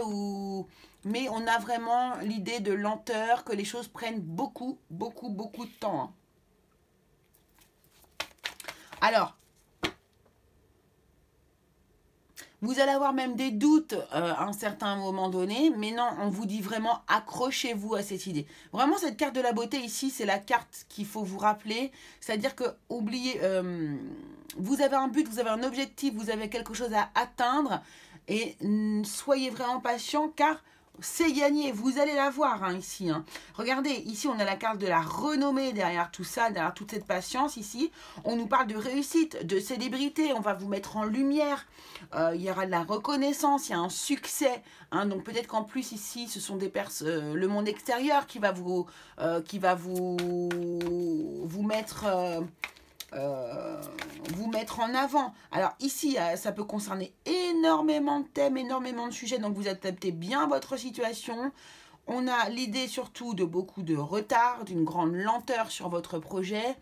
mais on a vraiment l'idée de lenteur, que les choses prennent beaucoup de temps. Hein. Alors, vous allez avoir même des doutes à un certain moment donné, mais non, on vous dit vraiment accrochez-vous à cette idée. Vraiment, cette carte de la beauté ici, c'est la carte qu'il faut vous rappeler. C'est-à-dire que, oubliez, vous avez un but, vous avez un objectif, vous avez quelque chose à atteindre et soyez vraiment patient car c'est gagné, vous allez la voir hein, ici. Hein. Regardez, ici on a la carte de la renommée derrière tout ça, derrière toute cette patience ici. On nous parle de réussite, de célébrité, on va vous mettre en lumière. Il y aura de la reconnaissance, il y a un succès. Hein, donc peut-être qu'en plus ici, ce sont des personnes, le monde extérieur qui va vous mettre... vous mettre en avant. Alors ici, ça peut concerner énormément de thèmes, énormément de sujets, donc vous adaptez bien votre situation. On a l'idée surtout de beaucoup de retard, d'une grande lenteur sur votre projet.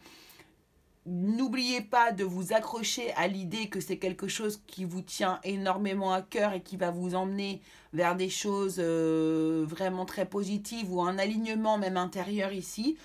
N'oubliez pas de vous accrocher à l'idée que c'est quelque chose qui vous tient énormément à cœur et qui va vous emmener vers des choses vraiment très positives ou un alignement même intérieur ici.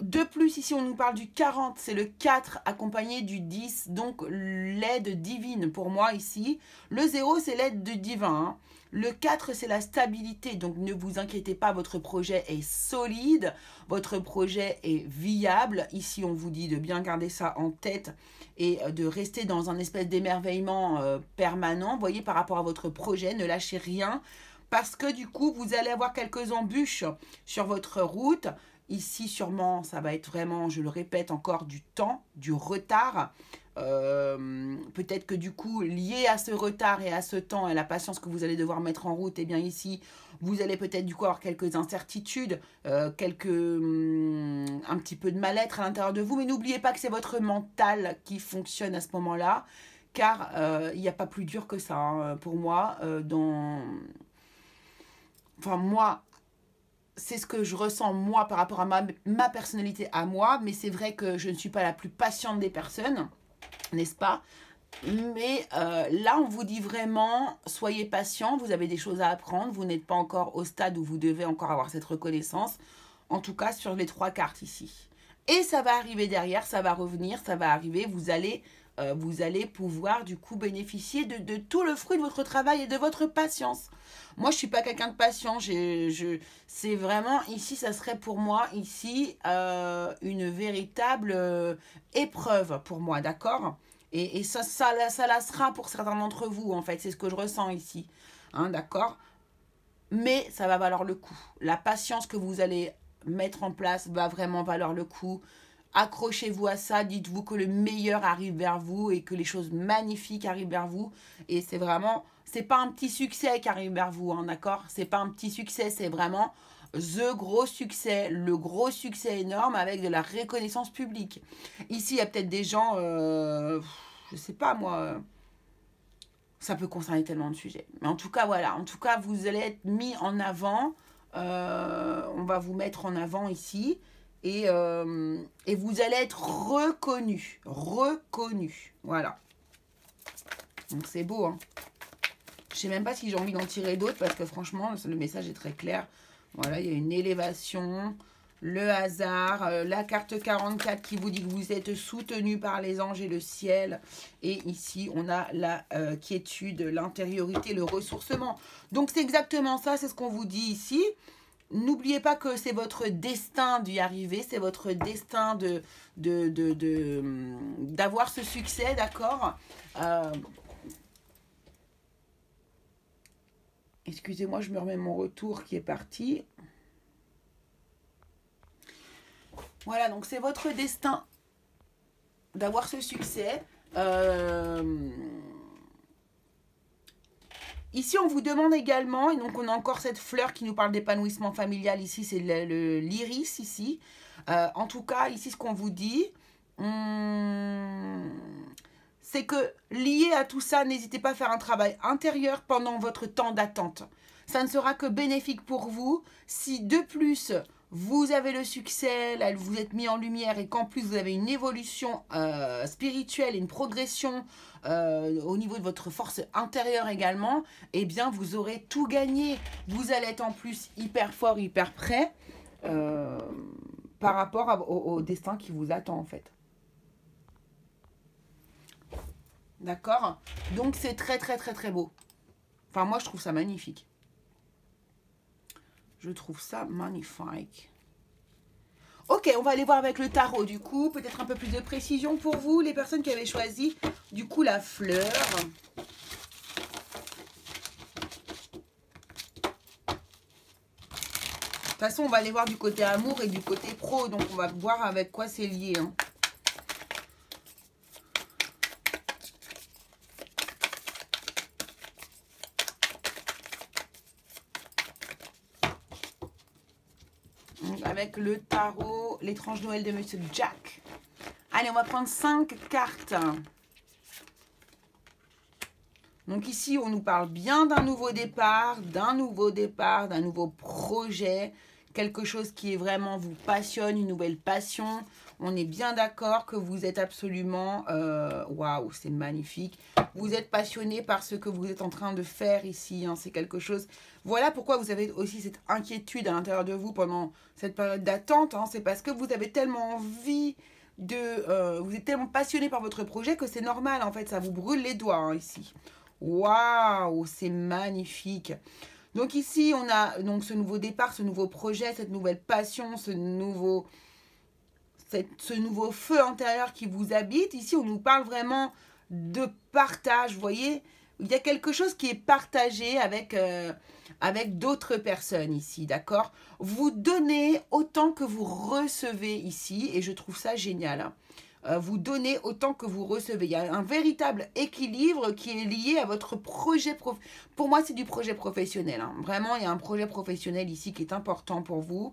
De plus, ici, on nous parle du 40, c'est le 4 accompagné du 10, donc l'aide divine pour moi ici. Le 0, c'est l'aide de divin. Hein. Le 4, c'est la stabilité, donc ne vous inquiétez pas, votre projet est solide, votre projet est viable. Ici, on vous dit de bien garder ça en tête et de rester dans un espèce d'émerveillement permanent. Vous voyez, par rapport à votre projet, ne lâchez rien parce que du coup, vous allez avoir quelques embûches sur votre route. Ici, sûrement, ça va être vraiment, je le répète encore, du temps, du retard. Peut-être que du coup, lié à ce retard et à ce temps et à la patience que vous allez devoir mettre en route, eh bien ici, vous allez peut-être du coup avoir quelques incertitudes, un petit peu de mal-être à l'intérieur de vous. Mais n'oubliez pas que c'est votre mental qui fonctionne à ce moment-là, car il n'y a pas plus dur que ça hein, pour moi. Enfin, moi... C'est ce que je ressens moi par rapport à ma personnalité à moi, mais c'est vrai que je ne suis pas la plus patiente des personnes, n'est-ce pas? Mais là, on vous dit vraiment, soyez patient, vous avez des choses à apprendre, vous n'êtes pas encore au stade où vous devez encore avoir cette reconnaissance, en tout cas sur les 3 cartes ici. Et ça va arriver derrière, ça va revenir, ça va arriver, vous allez pouvoir du coup bénéficier de tout le fruit de votre travail et de votre patience. Moi, je ne suis pas quelqu'un de patient. C'est vraiment, ici, ça serait pour moi, ici, une véritable épreuve pour moi, d'accord? Et ça la sera pour certains d'entre vous, en fait. C'est ce que je ressens ici, hein, d'accord? Mais ça va valoir le coup. La patience que vous allez mettre en place va vraiment valoir le coup. Accrochez-vous à ça, dites-vous que le meilleur arrive vers vous et que les choses magnifiques arrivent vers vous. Et c'est vraiment, c'est pas un petit succès qui arrive vers vous, hein, d'accord? C'est pas un petit succès, c'est vraiment the gros succès, le gros succès énorme avec de la reconnaissance publique. Ici, il y a peut-être des gens, je sais pas moi, ça peut concerner tellement de sujets. Mais en tout cas, voilà, en tout cas, vous allez être mis en avant, on va vous mettre en avant ici, et vous allez être reconnu, voilà. Donc c'est beau, hein. Je sais même pas si j'ai envie d'en tirer d'autres parce que franchement, le message est très clair. Voilà, il y a une élévation, le hasard, la carte 44 qui vous dit que vous êtes soutenu par les anges et le ciel. Et ici, on a la quiétude, l'intériorité, le ressourcement. Donc, c'est exactement ça, c'est ce qu'on vous dit ici. N'oubliez pas que c'est votre destin d'y arriver, c'est votre destin d'avoir ce succès, d'accord. Excusez-moi, je me remets mon retour qui est parti. Voilà, donc c'est votre destin d'avoir ce succès. Ici, on vous demande également, et donc on a encore cette fleur qui nous parle d'épanouissement familial. Ici, c'est l'iris, ici. En tout cas, ici, ce qu'on vous dit, c'est que lié à tout ça, n'hésitez pas à faire un travail intérieur pendant votre temps d'attente. Ça ne sera que bénéfique pour vous si de plus vous avez le succès, là vous êtes mis en lumière et qu'en plus vous avez une évolution spirituelle, une progression au niveau de votre force intérieure également, eh bien vous aurez tout gagné. Vous allez être en plus hyper fort, hyper prêt par rapport au destin qui vous attend en fait. D'accord? Donc, c'est très, très, très, très beau. Enfin, moi, je trouve ça magnifique. Je trouve ça magnifique. Ok, on va aller voir avec le tarot, du coup. Peut-être un peu plus de précision pour vous, les personnes qui avaient choisi, du coup, la fleur. De toute façon, on va aller voir du côté amour et du côté pro. Donc, on va voir avec quoi c'est lié, hein. Avec le tarot, l'étrange Noël de Monsieur Jack. Allez, on va prendre 5 cartes. Donc ici, on nous parle bien d'un nouveau départ, d'un nouveau projet, quelque chose qui est vraiment vous passionne, une nouvelle passion. On est bien d'accord que vous êtes absolument... Waouh, c'est magnifique. Vous êtes passionné par ce que vous êtes en train de faire ici, hein, c'est quelque chose... Voilà pourquoi vous avez aussi cette inquiétude à l'intérieur de vous pendant cette période d'attente. Hein, c'est parce que vous avez tellement envie vous êtes tellement passionné par votre projet que c'est normal, en fait, ça vous brûle les doigts, hein, ici. Waouh, c'est magnifique. Donc ici, on a donc ce nouveau départ, ce nouveau projet, cette nouvelle passion, ce nouveau feu intérieur qui vous habite. Ici, on nous parle vraiment de partage, vous voyez. Il y a quelque chose qui est partagé avec d'autres personnes ici, d'accord? Vous donnez autant que vous recevez ici, et je trouve ça génial, hein. Vous donnez autant que vous recevez. Il y a un véritable équilibre qui est lié à votre projet. Pour moi, c'est du projet professionnel, hein. Vraiment, il y a un projet professionnel ici qui est important pour vous.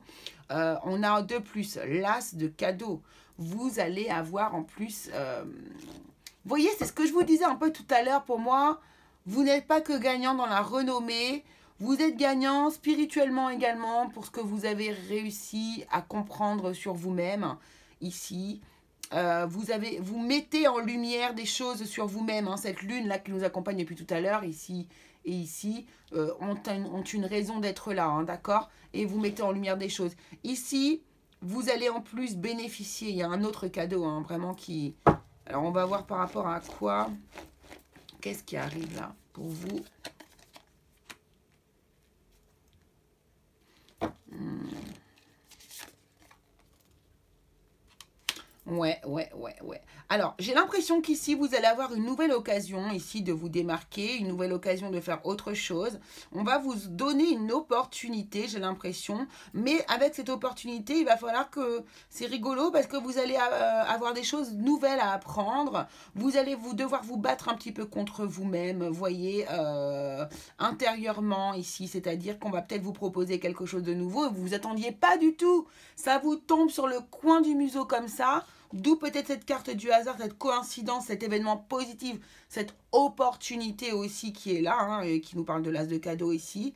On a de plus l'as de cadeaux. Vous allez avoir en plus... vous voyez, c'est ce que je vous disais un peu tout à l'heure. Pour moi, vous n'êtes pas que gagnant dans la renommée. Vous êtes gagnant spirituellement également pour ce que vous avez réussi à comprendre sur vous-même ici. Vous mettez en lumière des choses sur vous-même, hein. Cette lune-là qui nous accompagne depuis tout à l'heure, ici et ici, ont une raison d'être là, hein, d'accord? Et vous mettez en lumière des choses. Ici, vous allez en plus bénéficier, il y a un autre cadeau, hein, vraiment qui... Alors, on va voir par rapport à quoi. Qu'est-ce qui arrive là pour vous? Ouais, ouais, ouais, ouais. Alors, j'ai l'impression qu'ici, vous allez avoir une nouvelle occasion ici de vous démarquer, une nouvelle occasion de faire autre chose. On va vous donner une opportunité, j'ai l'impression. Mais avec cette opportunité, il va falloir que... C'est rigolo parce que vous allez avoir des choses nouvelles à apprendre. Vous allez devoir vous battre un petit peu contre vous-même, voyez, intérieurement ici. C'est-à-dire qu'on va peut-être vous proposer quelque chose de nouveau et vous vous attendiez pas du tout. Ça vous tombe sur le coin du museau comme ça. D'où peut-être cette carte du hasard, cette coïncidence, cet événement positif, cette opportunité aussi qui est là, hein, et qui nous parle de l'as de cadeau ici.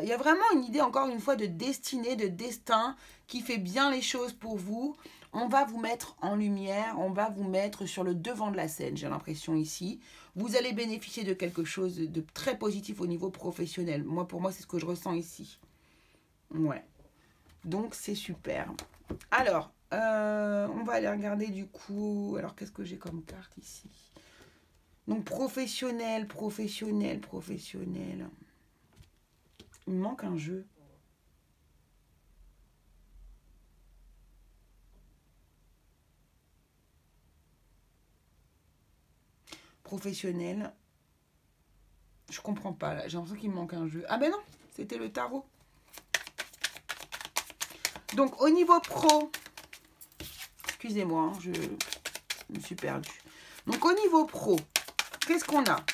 Il y a vraiment une idée, encore une fois, de destinée, de destin qui fait bien les choses pour vous. On va vous mettre en lumière, on va vous mettre sur le devant de la scène, j'ai l'impression ici. Vous allez bénéficier de quelque chose de très positif au niveau professionnel. Moi, pour moi, c'est ce que je ressens ici. Ouais. Donc, c'est super. Alors, on va aller regarder du coup. Alors, qu'est-ce que j'ai comme carte ici? Donc, professionnel, professionnel, professionnel. Il me manque un jeu. Professionnel. Je comprends pas là. J'ai l'impression qu'il me manque un jeu. Ah ben non, c'était le tarot. Donc, au niveau pro, excusez-moi, je me suis perdue. Donc, au niveau pro, qu'est-ce qu'on a?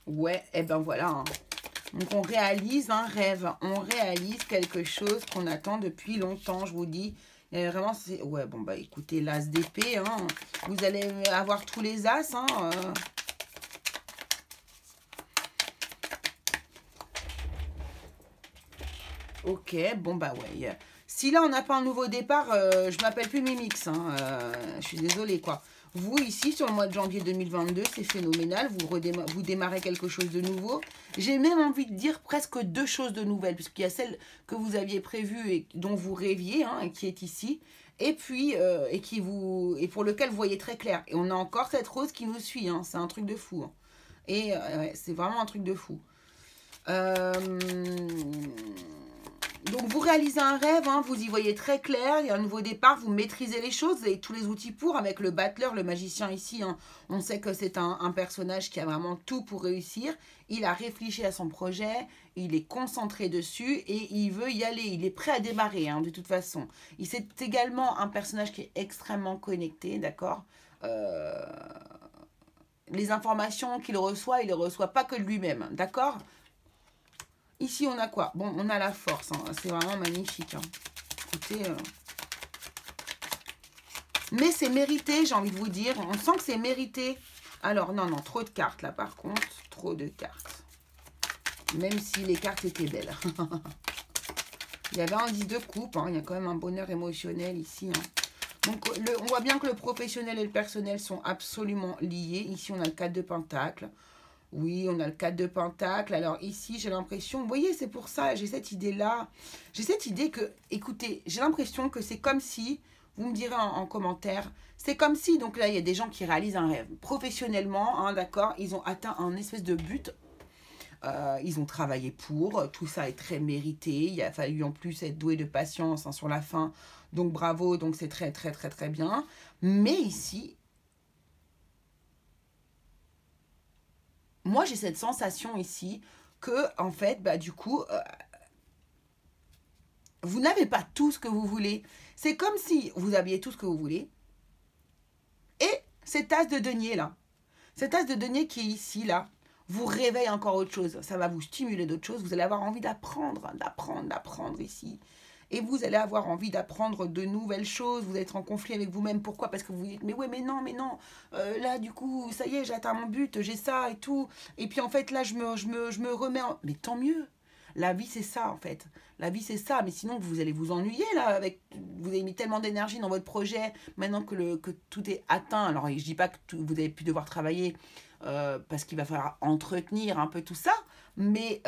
Ouais, et ben voilà. Hein. Donc, on réalise un rêve. On réalise quelque chose qu'on attend depuis longtemps, je vous dis. Et vraiment, c'est... Ouais, bon, bah, écoutez, l'as d'épée, hein. Vous allez avoir tous les as, hein. Ok, bon bah ouais. Si là on n'a pas un nouveau départ, je m'appelle plus Mimix. Hein, je suis désolée quoi. Vous ici sur le mois de janvier 2022, c'est phénoménal. Vous démarrez quelque chose de nouveau. J'ai même envie de dire presque deux choses de nouvelles, puisqu'il y a celle que vous aviez prévue et dont vous rêviez, hein, et qui est ici. Et puis, et pour lequel vous voyez très clair. Et on a encore cette rose qui nous suit. Hein, c'est un truc de fou. Hein. Et ouais, c'est vraiment un truc de fou. Donc, vous réalisez un rêve, hein, vous y voyez très clair, il y a un nouveau départ, vous maîtrisez les choses, vous avez tous les outils pour, avec le battleur, le magicien ici, hein, on sait que c'est un personnage qui a vraiment tout pour réussir, il a réfléchi à son projet, il est concentré dessus et il veut y aller, il est prêt à démarrer, hein, de toute façon. C'est également un personnage qui est extrêmement connecté, d'accord les informations qu'il reçoit, il ne les reçoit pas que de lui-même, d'accord? Ici, on a quoi? Bon, on a la force. Hein. C'est vraiment magnifique. Hein. Écoutez. Mais c'est mérité, j'ai envie de vous dire. On sent que c'est mérité. Alors, non, non, trop de cartes, là, par contre. Trop de cartes. Même si les cartes étaient belles. Il y avait un 10 de coupe. Hein. Il y a quand même un bonheur émotionnel ici. Hein. Donc, on voit bien que le professionnel et le personnel sont absolument liés. Ici, on a le 4 de pentacle. Oui, on a le 4 de pentacle. Alors ici, j'ai l'impression... Vous voyez, c'est pour ça, j'ai cette idée-là. J'ai cette idée que... Écoutez, j'ai l'impression que c'est comme si... Vous me direz en commentaire. C'est comme si... Donc là, il y a des gens qui réalisent un rêve. Professionnellement, hein, d'accord, ils ont atteint un espèce de but. Ils ont travaillé pour. Tout ça est très mérité. Il a fallu en plus être doué de patience hein, sur la fin. Donc bravo. Donc c'est très, très, très, très bien. Mais ici... Moi, j'ai cette sensation ici que, en fait, bah, du coup, vous n'avez pas tout ce que vous voulez. C'est comme si vous aviez tout ce que vous voulez. Et cette as de denier, là, cette as de denier qui est ici, là, vous réveille encore autre chose. Ça va vous stimuler d'autres choses. Vous allez avoir envie d'apprendre, d'apprendre ici. Et vous allez avoir envie d'apprendre de nouvelles choses. Vous êtes en conflit avec vous-même. Pourquoi? Parce que vous dites, mais ouais, mais non, mais non. Là, du coup, ça y est, j'atteins mon but, j'ai ça et tout. Et puis, en fait, là, je me remets en... Mais tant mieux. La vie, c'est ça, en fait. La vie, c'est ça. Mais sinon, vous allez vous ennuyer, là. Vous avez mis tellement d'énergie dans votre projet. Maintenant que tout est atteint. Alors, je dis pas que vous avez pu devoir travailler parce qu'il va falloir entretenir un peu tout ça. Mais...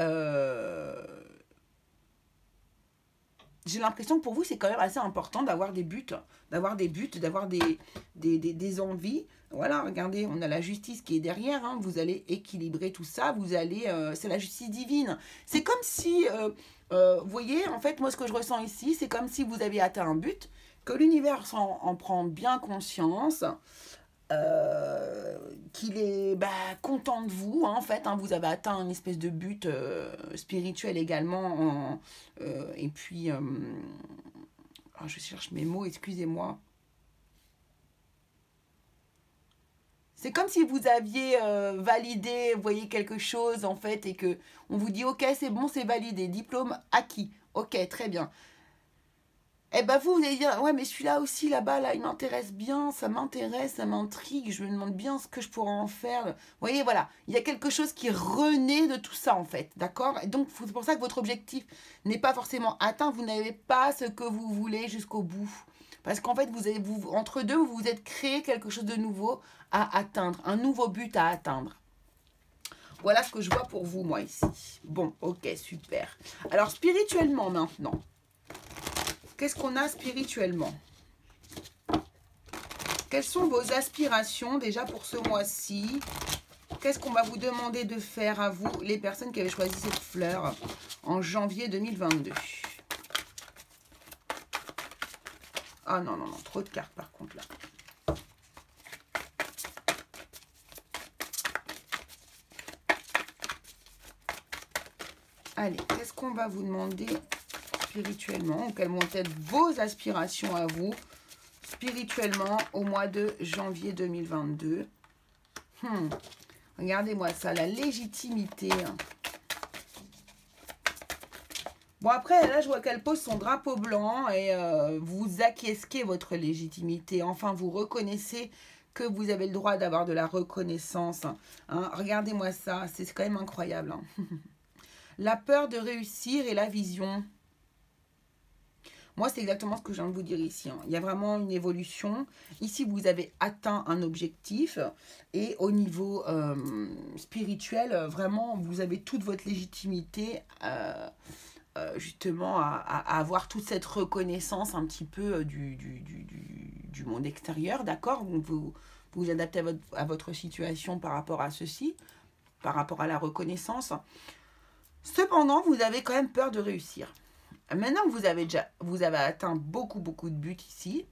j'ai l'impression que pour vous, c'est quand même assez important d'avoir des buts, d'avoir des envies. Voilà, regardez, on a la justice qui est derrière, hein, vous allez équilibrer tout ça, vous allez, c'est la justice divine. C'est comme si, vous voyez, en fait, moi, ce que je ressens ici, c'est comme si vous aviez atteint un but, que l'univers en prend bien conscience, qu'il est content de vous, hein, en fait, hein, vous avez atteint une espèce de but spirituel également, et puis, je cherche mes mots, excusez-moi. C'est comme si vous aviez validé, vous voyez, quelque chose, en fait, et que on vous dit, ok, c'est bon, c'est validé, diplôme acquis, ok, très bien. Eh ben vous allez dire, ouais, mais celui-là aussi, là-bas, là, il m'intéresse bien, ça m'intéresse, ça m'intrigue, je me demande bien ce que je pourrais en faire. Vous voyez, voilà, il y a quelque chose qui renaît de tout ça, en fait, d'accord? Et donc, c'est pour ça que votre objectif n'est pas forcément atteint, vous n'avez pas ce que vous voulez jusqu'au bout. Parce qu'en fait, entre deux, vous vous êtes créé quelque chose de nouveau à atteindre, un nouveau but à atteindre. Voilà ce que je vois pour vous, moi, ici. Bon, ok, super. Alors, spirituellement, maintenant. Qu'est-ce qu'on a spirituellement? Quelles sont vos aspirations déjà pour ce mois-ci? Qu'est-ce qu'on va vous demander de faire à vous, les personnes qui avaient choisi cette fleur en janvier 2022? Ah non, non, non, trop de cartes par contre là. Allez, qu'est-ce qu'on va vous demander spirituellement? Quelles vont être vos aspirations à vous spirituellement au mois de janvier 2022? Regardez-moi ça, la légitimité. Bon, après, là, je vois qu'elle pose son drapeau blanc et vous acquiesquez votre légitimité. Enfin, vous reconnaissez que vous avez le droit d'avoir de la reconnaissance. Hein. Regardez-moi ça, c'est quand même incroyable. Hein. La peur de réussir et la vision. Moi, c'est exactement ce que je viens de vous dire ici. Hein. Il y a vraiment une évolution. Ici, vous avez atteint un objectif. Et au niveau spirituel, vraiment, vous avez toute votre légitimité justement à avoir toute cette reconnaissance un petit peu du monde extérieur. D'accord? Vous vous adaptez à votre situation par rapport à ceci, par rapport à la reconnaissance. Cependant, vous avez quand même peur de réussir. Maintenant que vous avez atteint beaucoup de buts ici,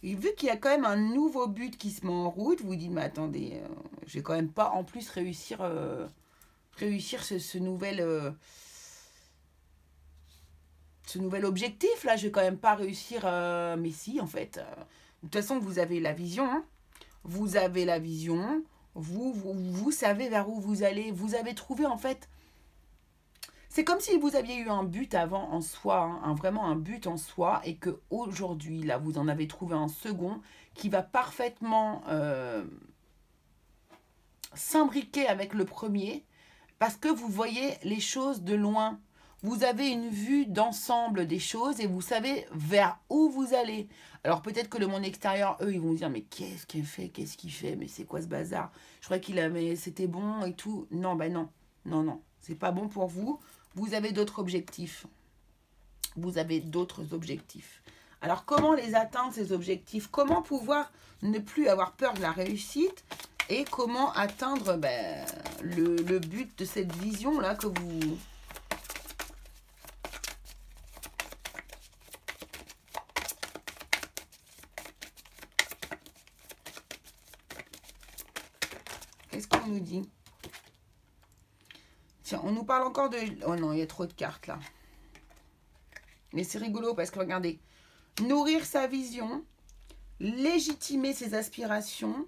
et vu qu'il y a quand même un nouveau but qui se met en route, vous dites, mais attendez, je vais quand même pas en plus réussir ce nouvel objectif, là, je vais quand même pas réussir, mais si, en fait. De toute façon, vous avez la vision, hein. Vous avez la vision, vous savez vers où vous allez, vous avez trouvé, en fait. C'est comme si vous aviez eu un but avant en soi, hein, vraiment un but en soi, et que aujourd'hui, là, vous en avez trouvé un second qui va parfaitement s'imbriquer avec le premier, parce que vous voyez les choses de loin. Vous avez une vue d'ensemble des choses et vous savez vers où vous allez. Alors peut-être que le monde extérieur, eux, ils vont dire, mais qu'est-ce qu'il fait, mais c'est quoi ce bazar? Je croyais qu'il avait, c'était bon et tout. Non, ben non, non, non, c'est pas bon pour vous. Vous avez d'autres objectifs. Vous avez d'autres objectifs. Alors, comment les atteindre, ces objectifs? Comment pouvoir ne plus avoir peur de la réussite? Et comment atteindre le but de cette vision-là que vous... Qu'est-ce qu'on nous dit? Tiens, on nous parle encore de... Oh non, il y a trop de cartes là. Mais c'est rigolo parce que regardez, nourrir sa vision, légitimer ses aspirations.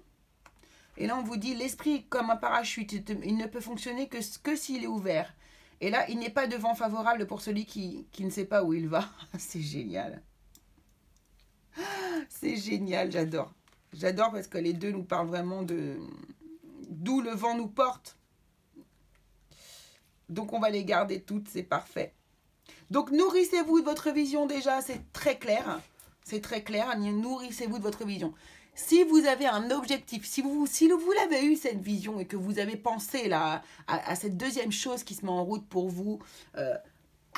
Et là, on vous dit, l'esprit comme un parachute, il ne peut fonctionner que s'il est ouvert. Et là, il n'est pas de vent favorable pour celui qui ne sait pas où il va. C'est génial. C'est génial, j'adore. J'adore parce que les deux nous parlent vraiment de d'où le vent nous porte. Donc, on va les garder toutes, c'est parfait. Donc, nourrissez-vous de votre vision déjà, c'est très clair. C'est très clair, nourrissez-vous de votre vision. Si vous avez un objectif, si vous l'avez eu cette vision et que vous avez pensé là, à cette deuxième chose qui se met en route pour vous,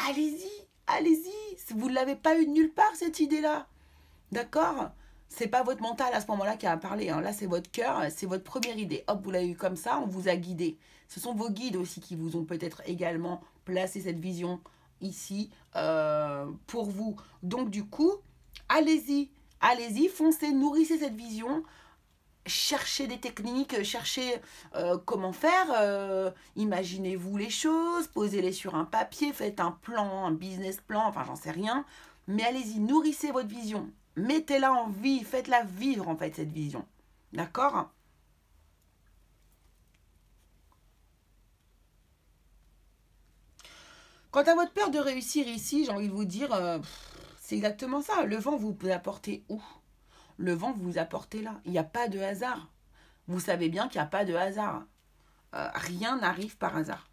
allez-y, allez-y. Si vous ne l'avez pas eu de nulle part, cette idée-là. D'accord? C'est pas votre mental à ce moment-là qui a parlé. Hein. Là, c'est votre cœur, c'est votre première idée. Hop, vous l'avez eu comme ça, on vous a guidé. Ce sont vos guides aussi qui vous ont peut-être également placé cette vision ici pour vous. Donc, du coup, allez-y. Allez-y, foncez, nourrissez cette vision. Cherchez des techniques, cherchez comment faire, imaginez-vous les choses, posez-les sur un papier, faites un plan, un business plan, enfin j'en sais rien, mais allez-y, nourrissez votre vision, mettez-la en vie, faites-la vivre en fait cette vision, d'accord? Quant à votre peur de réussir ici, j'ai envie de vous dire, c'est exactement ça, le vent vous apportez où? Le vent vous apportez là, il n'y a pas de hasard, vous savez bien qu'il n'y a pas de hasard. Rien n'arrive par hasard.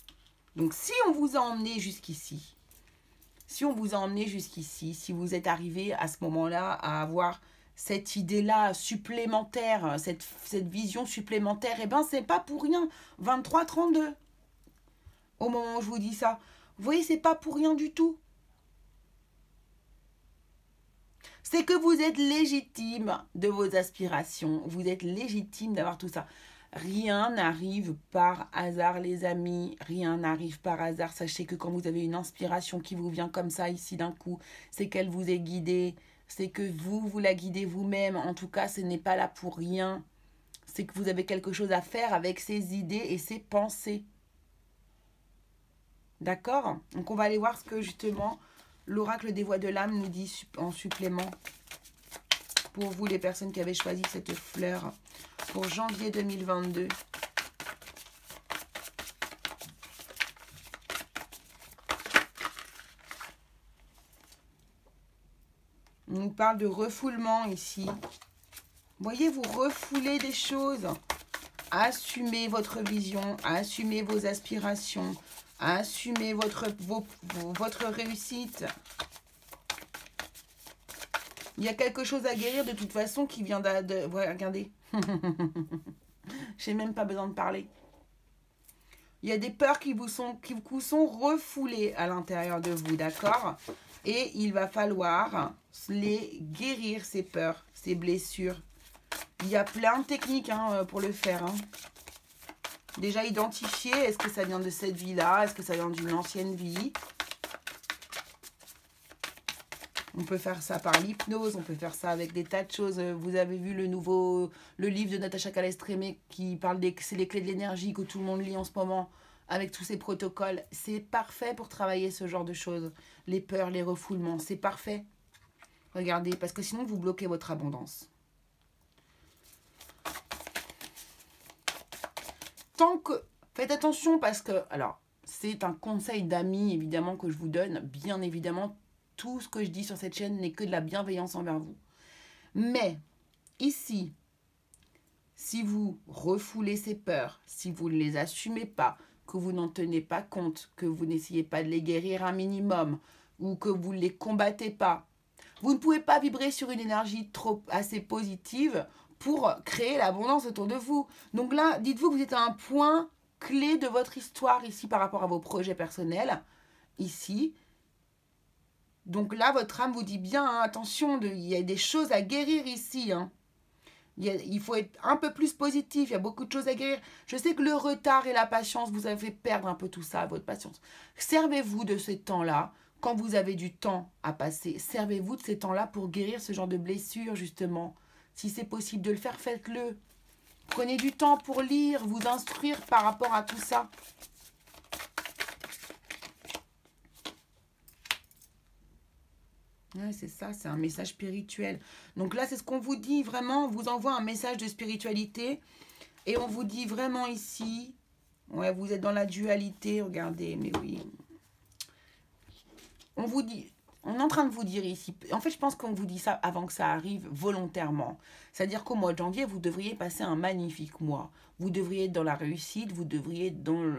Donc si on vous a emmené jusqu'ici, si vous êtes arrivé à ce moment-là à avoir cette idée-là supplémentaire, cette vision supplémentaire, eh bien c'est pas pour rien. 23-32, au moment où je vous dis ça. Vous voyez, c'est pas pour rien du tout. C'est que vous êtes légitime de vos aspirations. Vous êtes légitime d'avoir tout ça. Rien n'arrive par hasard, les amis. Rien n'arrive par hasard. Sachez que quand vous avez une inspiration qui vous vient comme ça, ici d'un coup, c'est qu'elle vous est guidée. C'est que vous la guidez vous-même. En tout cas, ce n'est pas là pour rien. C'est que vous avez quelque chose à faire avec ces idées et ces pensées. D'accord? Donc, on va aller voir ce que, justement, l'oracle des voix de l'âme nous dit en supplément. Pour vous, les personnes qui avaient choisi cette fleur pour janvier 2022. On nous parle de refoulement ici. Voyez, vous refoulez des choses. Assumez votre vision, assumez vos aspirations, assumez votre réussite. Il y a quelque chose à guérir de toute façon qui vient de... Ouais, regardez. J'ai même pas besoin de parler. Il y a des peurs qui vous sont refoulées à l'intérieur de vous, d'accord? Et il va falloir les guérir, ces peurs, ces blessures. Il y a plein de techniques pour le faire. Hein. Déjà identifier, est-ce que ça vient de cette vie-là? Est-ce que ça vient d'une ancienne vie? On peut faire ça par l'hypnose, on peut faire ça avec des tas de choses. Vous avez vu le livre de Natacha Calestrémé qui parle c'est les clés de l'énergie que tout le monde lit en ce moment avec tous ces protocoles. C'est parfait pour travailler ce genre de choses. Les peurs, les refoulements, c'est parfait. Regardez, parce que sinon vous bloquez votre abondance. Faites attention parce que, alors, c'est un conseil d'amis évidemment que je vous donne, bien évidemment. Tout ce que je dis sur cette chaîne n'est que de la bienveillance envers vous. Mais, ici, si vous refoulez ces peurs, si vous ne les assumez pas, que vous n'en tenez pas compte, que vous n'essayez pas de les guérir un minimum, ou que vous ne les combattez pas, vous ne pouvez pas vibrer sur une énergie assez positive pour créer l'abondance autour de vous. Donc là, dites-vous que vous êtes à un point clé de votre histoire ici par rapport à vos projets personnels, ici. Donc là, votre âme vous dit bien, hein, attention, il y a des choses à guérir ici. Hein. Il faut être un peu plus positif, il y a beaucoup de choses à guérir. Je sais que le retard et la patience vous avez fait perdre un peu tout ça, votre patience. Servez-vous de ce temps-là, quand vous avez du temps à passer. Servez-vous de ces temps-là pour guérir ce genre de blessures, justement. Si c'est possible de le faire, faites-le. Prenez du temps pour lire, vous instruire par rapport à tout ça. Ouais, c'est ça, c'est un message spirituel. Donc là, c'est ce qu'on vous dit vraiment. On vous envoie un message de spiritualité. Et on vous dit vraiment ici, ouais, vous êtes dans la dualité, regardez, mais oui. On vous dit, on est en train de vous dire ici, en fait, je pense qu'on vous dit ça avant que ça arrive volontairement. C'est-à-dire qu'au mois de janvier, vous devriez passer un magnifique mois. Vous devriez être dans la réussite, vous devriez être dans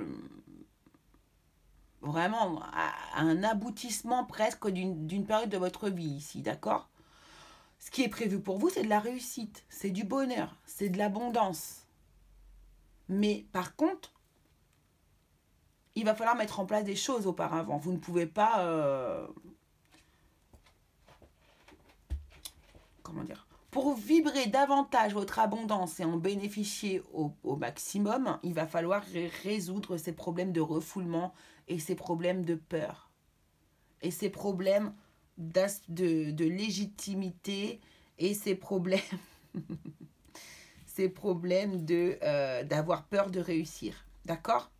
vraiment à un aboutissement presque d'une période de votre vie ici, d'accord? Ce qui est prévu pour vous, c'est de la réussite, c'est du bonheur, c'est de l'abondance. Mais par contre, il va falloir mettre en place des choses auparavant. Vous ne pouvez pas comment dire, pour vibrer davantage votre abondance et en bénéficier au maximum, il va falloir résoudre ces problèmes de refoulement et ces problèmes de peur. Et ces problèmes de légitimité et ces problèmes, ces problèmes d'avoir peur de réussir. D'accord ?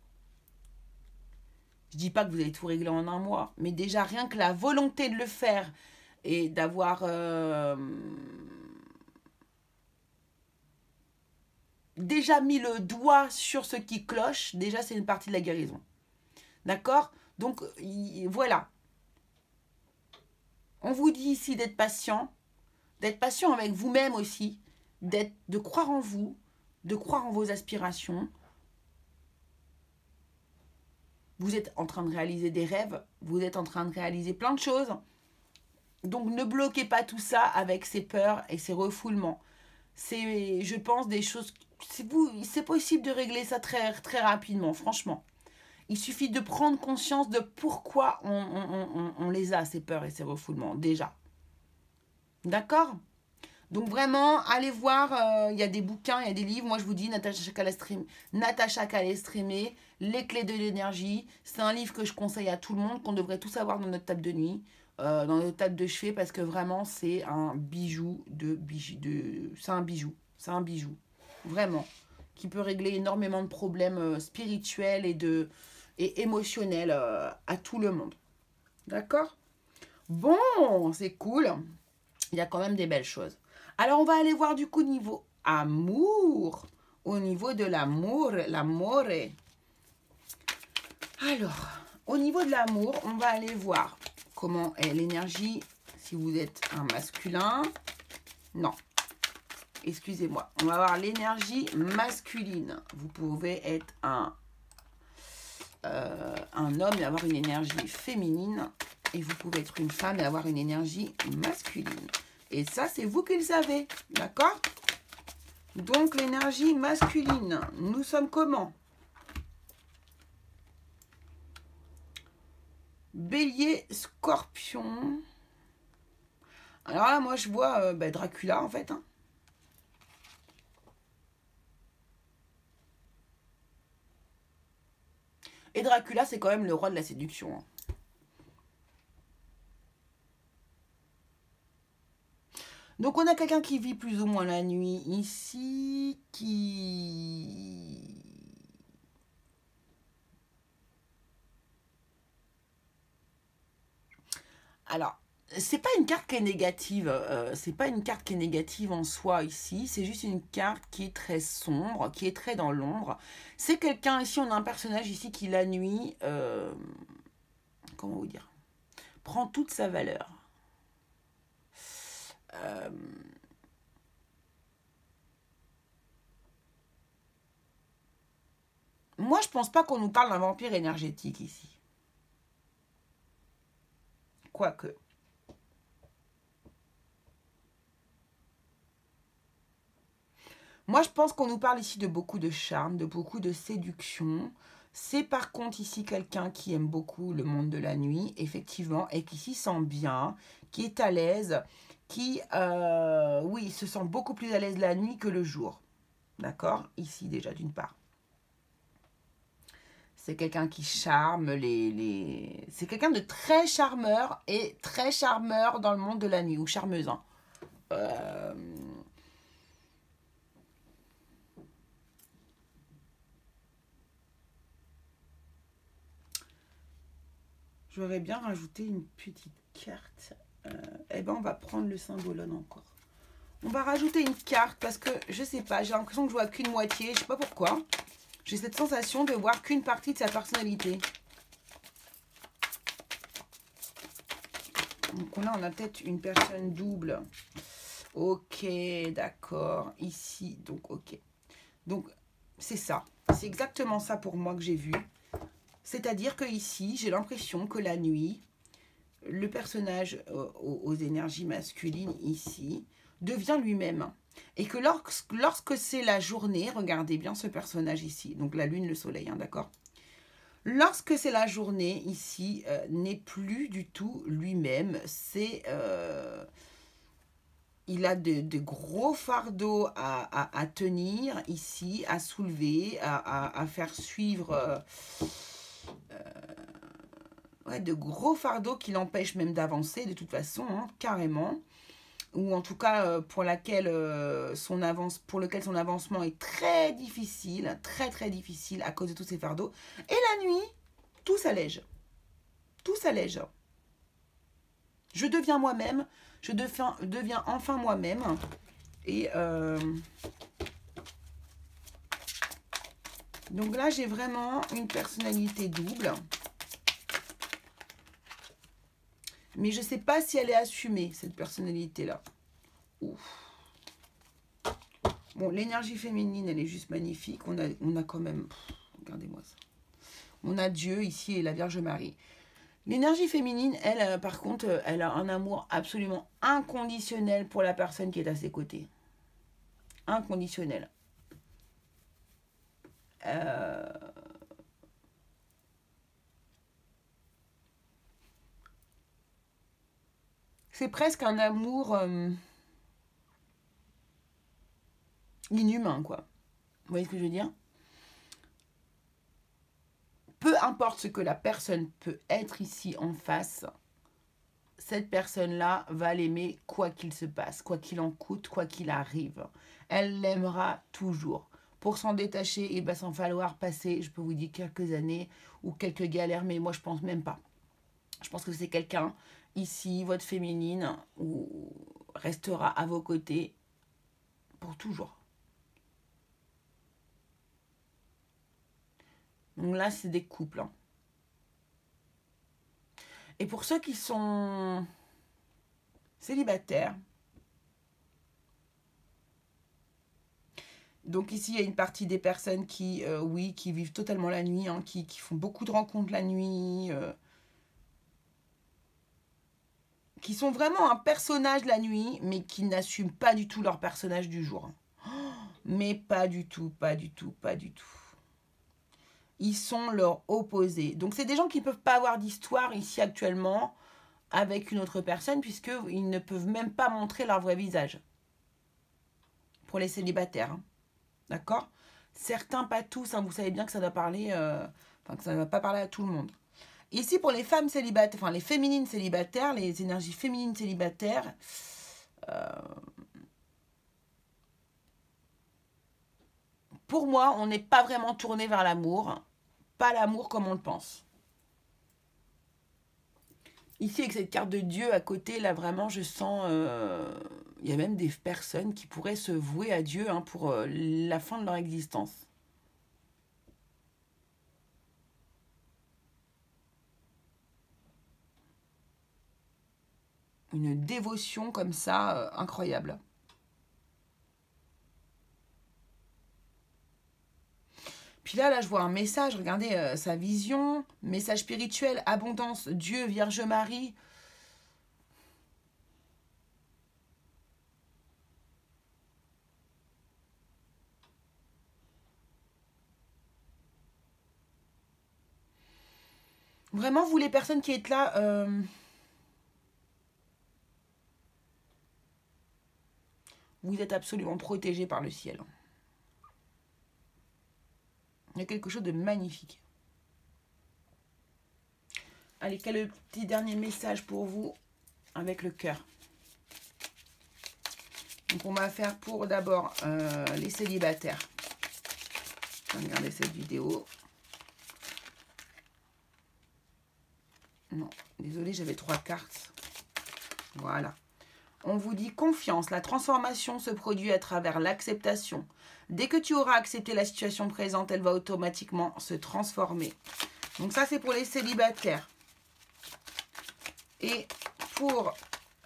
Je ne dis pas que vous allez tout régler en un mois, mais déjà rien que la volonté de le faire et d'avoir déjà mis le doigt sur ce qui cloche, déjà c'est une partie de la guérison. D'accord ? Donc voilà. On vous dit ici d'être patient avec vous-même aussi, de croire en vous, de croire en vos aspirations. Vous êtes en train de réaliser des rêves, vous êtes en train de réaliser plein de choses. Donc ne bloquez pas tout ça avec ces peurs et ces refoulements. C'est, je pense, des choses... C'est possible de régler ça très, très rapidement, franchement. Il suffit de prendre conscience de pourquoi on les a, ces peurs et ces refoulements, déjà. D'accord ? Donc vraiment, allez voir, il y a des bouquins, il y a des livres. Moi, je vous dis, Natacha Calestrémé, Les clés de l'énergie. C'est un livre que je conseille à tout le monde, qu'on devrait tous avoir dans notre table de nuit, dans notre table de chevet, parce que vraiment, c'est un bijou c'est un bijou, vraiment, qui peut régler énormément de problèmes spirituels et émotionnels à tout le monde. D'accord ? Bon, c'est cool. Il y a quand même des belles choses. Alors, on va aller voir du coup niveau amour. Au niveau de l'amour, l'amore. Alors, au niveau de l'amour, on va aller voir comment est l'énergie si vous êtes un masculin. Non, excusez-moi. On va voir l'énergie masculine. Vous pouvez être un homme et avoir une énergie féminine. Et vous pouvez être une femme et avoir une énergie masculine. Et ça, c'est vous qui le savez. D'accord ? Donc, l'énergie masculine, nous sommes comment ? Bélier, Scorpion. Alors là, moi, je vois Dracula, en fait. Hein. Et Dracula, c'est quand même le roi de la séduction. Hein. Donc, on a quelqu'un qui vit plus ou moins la nuit ici, qui... Alors, c'est pas une carte qui est négative, c'est pas une carte qui est négative en soi ici, c'est juste une carte qui est très sombre, qui est très dans l'ombre. C'est quelqu'un, ici on a un personnage ici qui la nuit, comment vous dire, prend toute sa valeur. Moi je pense pas qu'on nous parle d'un vampire énergétique ici. Quoique. Moi, je pense qu'on nous parle ici de beaucoup de charme, de beaucoup de séduction. C'est par contre ici quelqu'un qui aime beaucoup le monde de la nuit, effectivement, et qui s'y sent bien, qui est à l'aise, qui, oui, se sent beaucoup plus à l'aise la nuit que le jour. D'accord ? Ici, déjà, d'une part. C'est quelqu'un qui charme C'est quelqu'un de très charmeur et très charmeur dans le monde de la nuit, ou charmeuse. Hein. J'aurais bien rajouté une petite carte. Eh ben, on va prendre le symbolone encore. On va rajouter une carte parce que, je sais pas, j'ai l'impression que je vois qu'une moitié. Je sais pas pourquoi. J'ai cette sensation de voir qu'une partie de sa personnalité. Donc là, on a peut-être une personne double. Ok, d'accord. Ici, donc ok. Donc, c'est ça. C'est exactement ça pour moi que j'ai vu. C'est-à-dire que ici, j'ai l'impression que la nuit, le personnage aux énergies masculines ici devient lui-même. Et que lorsque c'est la journée, regardez bien ce personnage ici, donc la lune, le soleil, hein, d'accord ? Lorsque c'est la journée ici, n'est plus du tout lui-même. il a de gros fardeaux à tenir ici, à soulever, à faire suivre, ouais, de gros fardeaux qui l'empêchent même d'avancer de toute façon, hein, carrément. Ou en tout cas pour lequel son avancement est très difficile, très difficile à cause de tous ces fardeaux. Et la nuit, tout s'allège. Tout s'allège. Je deviens moi-même, je deviens enfin moi-même. Et donc là, j'ai vraiment une personnalité double. Mais je ne sais pas si elle est assumée, cette personnalité-là. Bon, l'énergie féminine, elle est juste magnifique. On a quand même... Regardez-moi ça. On a Dieu ici et la Vierge Marie. L'énergie féminine, elle, par contre, elle a un amour absolument inconditionnel pour la personne qui est à ses côtés. Inconditionnel. C'est presque un amour inhumain, quoi. Vous voyez ce que je veux dire? Peu importe ce que la personne peut être ici en face, cette personne-là va l'aimer quoi qu'il se passe, quoi qu'il en coûte, quoi qu'il arrive. Elle l'aimera toujours. Pour s'en détacher, il va s'en falloir passer, je peux vous dire, quelques années ou quelques galères, mais moi je pense même pas. Je pense que c'est quelqu'un, ici, votre féminine, ou restera à vos côtés pour toujours. Donc là, c'est des couples. Hein. Et pour ceux qui sont célibataires, donc ici, il y a une partie des personnes qui, oui, qui vivent totalement la nuit, hein, qui font beaucoup de rencontres la nuit, qui sont vraiment un personnage la nuit, mais qui n'assument pas du tout leur personnage du jour. Mais pas du tout, pas du tout, pas du tout. Ils sont leur opposé. Donc c'est des gens qui ne peuvent pas avoir d'histoire ici actuellement avec une autre personne, puisqu'ils ne peuvent même pas montrer leur vrai visage. Pour les célibataires. Hein. D'accord? Certains, pas tous. Hein, vous savez bien que ça doit parler... que ça ne va pas parler à tout le monde. Ici, pour les femmes célibataires, enfin les féminines célibataires, les énergies féminines célibataires, pour moi, on n'est pas vraiment tourné vers l'amour. Pas l'amour comme on le pense. Ici, avec cette carte de Dieu à côté, là, vraiment, je sens... il y a même des personnes qui pourraient se vouer à Dieu hein, pour la fin de leur existence. Une dévotion comme ça, incroyable. Puis là, je vois un message, regardez sa vision, message spirituel, abondance, Dieu, Vierge Marie. Vraiment, vous les personnes qui êtes là, vous êtes absolument protégés par le ciel. Il y a quelque chose de magnifique. Allez, quel est le petit dernier message pour vous avec le cœur? Donc, on va faire pour d'abord les célibataires. Regardez cette vidéo. Non, désolé, j'avais 3 cartes. Voilà. On vous dit confiance. La transformation se produit à travers l'acceptation. Dès que tu auras accepté la situation présente, elle va automatiquement se transformer. Donc ça, c'est pour les célibataires. Et pour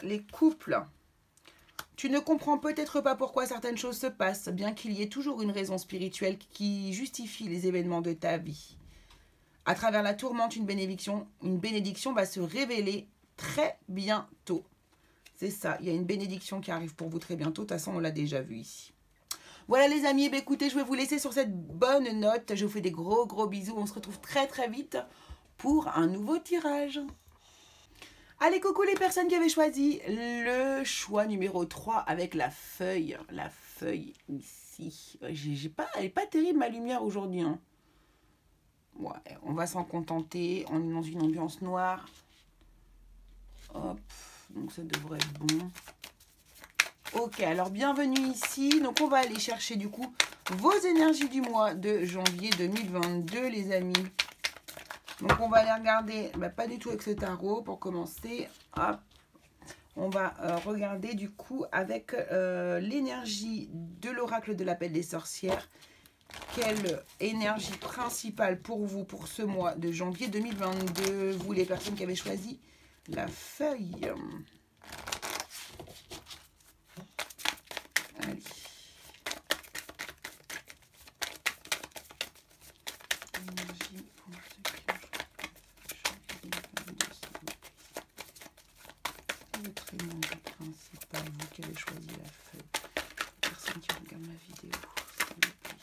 les couples, tu ne comprends peut-être pas pourquoi certaines choses se passent, bien qu'il y ait toujours une raison spirituelle qui justifie les événements de ta vie. À travers la tourmente, une bénédiction va se révéler très bientôt. C'est ça, il y a une bénédiction qui arrive pour vous très bientôt. De toute façon, on l'a déjà vu ici. Voilà les amis, écoutez, je vais vous laisser sur cette bonne note. Je vous fais des gros bisous. On se retrouve très vite pour un nouveau tirage. Allez, coucou les personnes qui avaient choisi le choix numéro 3 avec la feuille. La feuille ici. Elle n'est pas terrible ma lumière aujourd'hui. Hein. Ouais, on va s'en contenter. On est dans une ambiance noire. Hop, donc ça devrait être bon. Ok, alors bienvenue ici. Donc on va aller chercher du coup vos énergies du mois de janvier 2022 les amis. Donc on va aller regarder, pas du tout avec ce tarot pour commencer. Hop. On va regarder du coup avec l'énergie de l'oracle de l'appel des sorcières. Quelle énergie principale pour vous pour ce mois de janvier 2022, vous les personnes qui avez choisi la feuille. Allez. Énergie pour ceux qui ont votre énergie principale, vous qui avez choisi la feuille. Personne qui regarde ma vidéo, s'il vous plaît.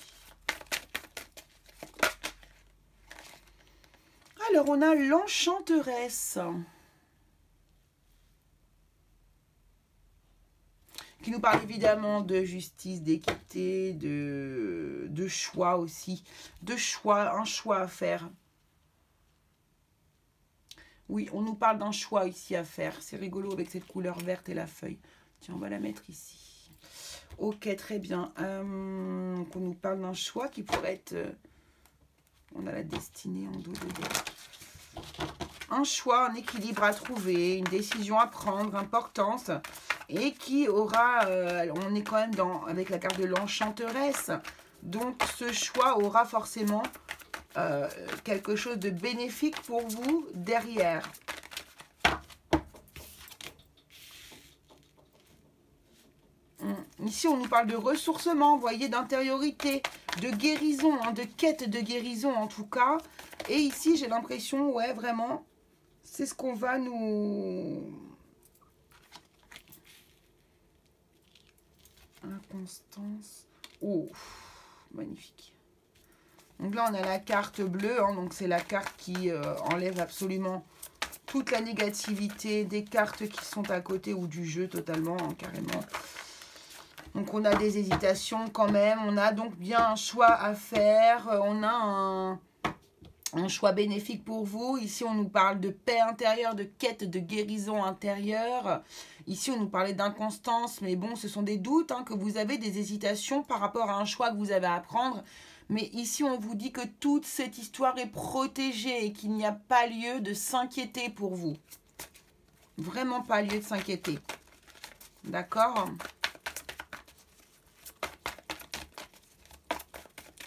Alors, on a l'enchanteresse. Qui nous parle évidemment de justice, d'équité, de choix aussi. De choix, un choix à faire. Oui, on nous parle d'un choix ici à faire. C'est rigolo avec cette couleur verte et la feuille. Tiens, on va la mettre ici. Ok, très bien. Donc on nous parle d'un choix qui pourrait être... on a la destinée en dos de deck. Un choix, un équilibre à trouver, une décision à prendre, importance. Et qui aura... on est quand même avec la carte de l'enchanteresse. Donc ce choix aura forcément... quelque chose de bénéfique pour vous derrière. Ici, on nous parle de ressourcement, vous voyez, d'intériorité, de guérison, hein, de quête de guérison en tout cas. Et ici, j'ai l'impression, ouais, vraiment, c'est ce qu'on va nous... Inconstance. Oh, magnifique. Donc là, on a la carte bleue, hein, donc c'est la carte qui enlève absolument toute la négativité des cartes qui sont à côté ou du jeu totalement, hein, carrément. Donc on a des hésitations quand même, on a donc bien un choix à faire, on a un choix bénéfique pour vous. Ici, on nous parle de paix intérieure, de quête de guérison intérieure. Ici, on nous parlait d'inconstance, mais bon, ce sont des doutes, hein, que vous avez, des hésitations par rapport à un choix que vous avez à prendre. Mais ici, on vous dit que toute cette histoire est protégée et qu'il n'y a pas lieu de s'inquiéter pour vous. Vraiment pas lieu de s'inquiéter. D'accord ?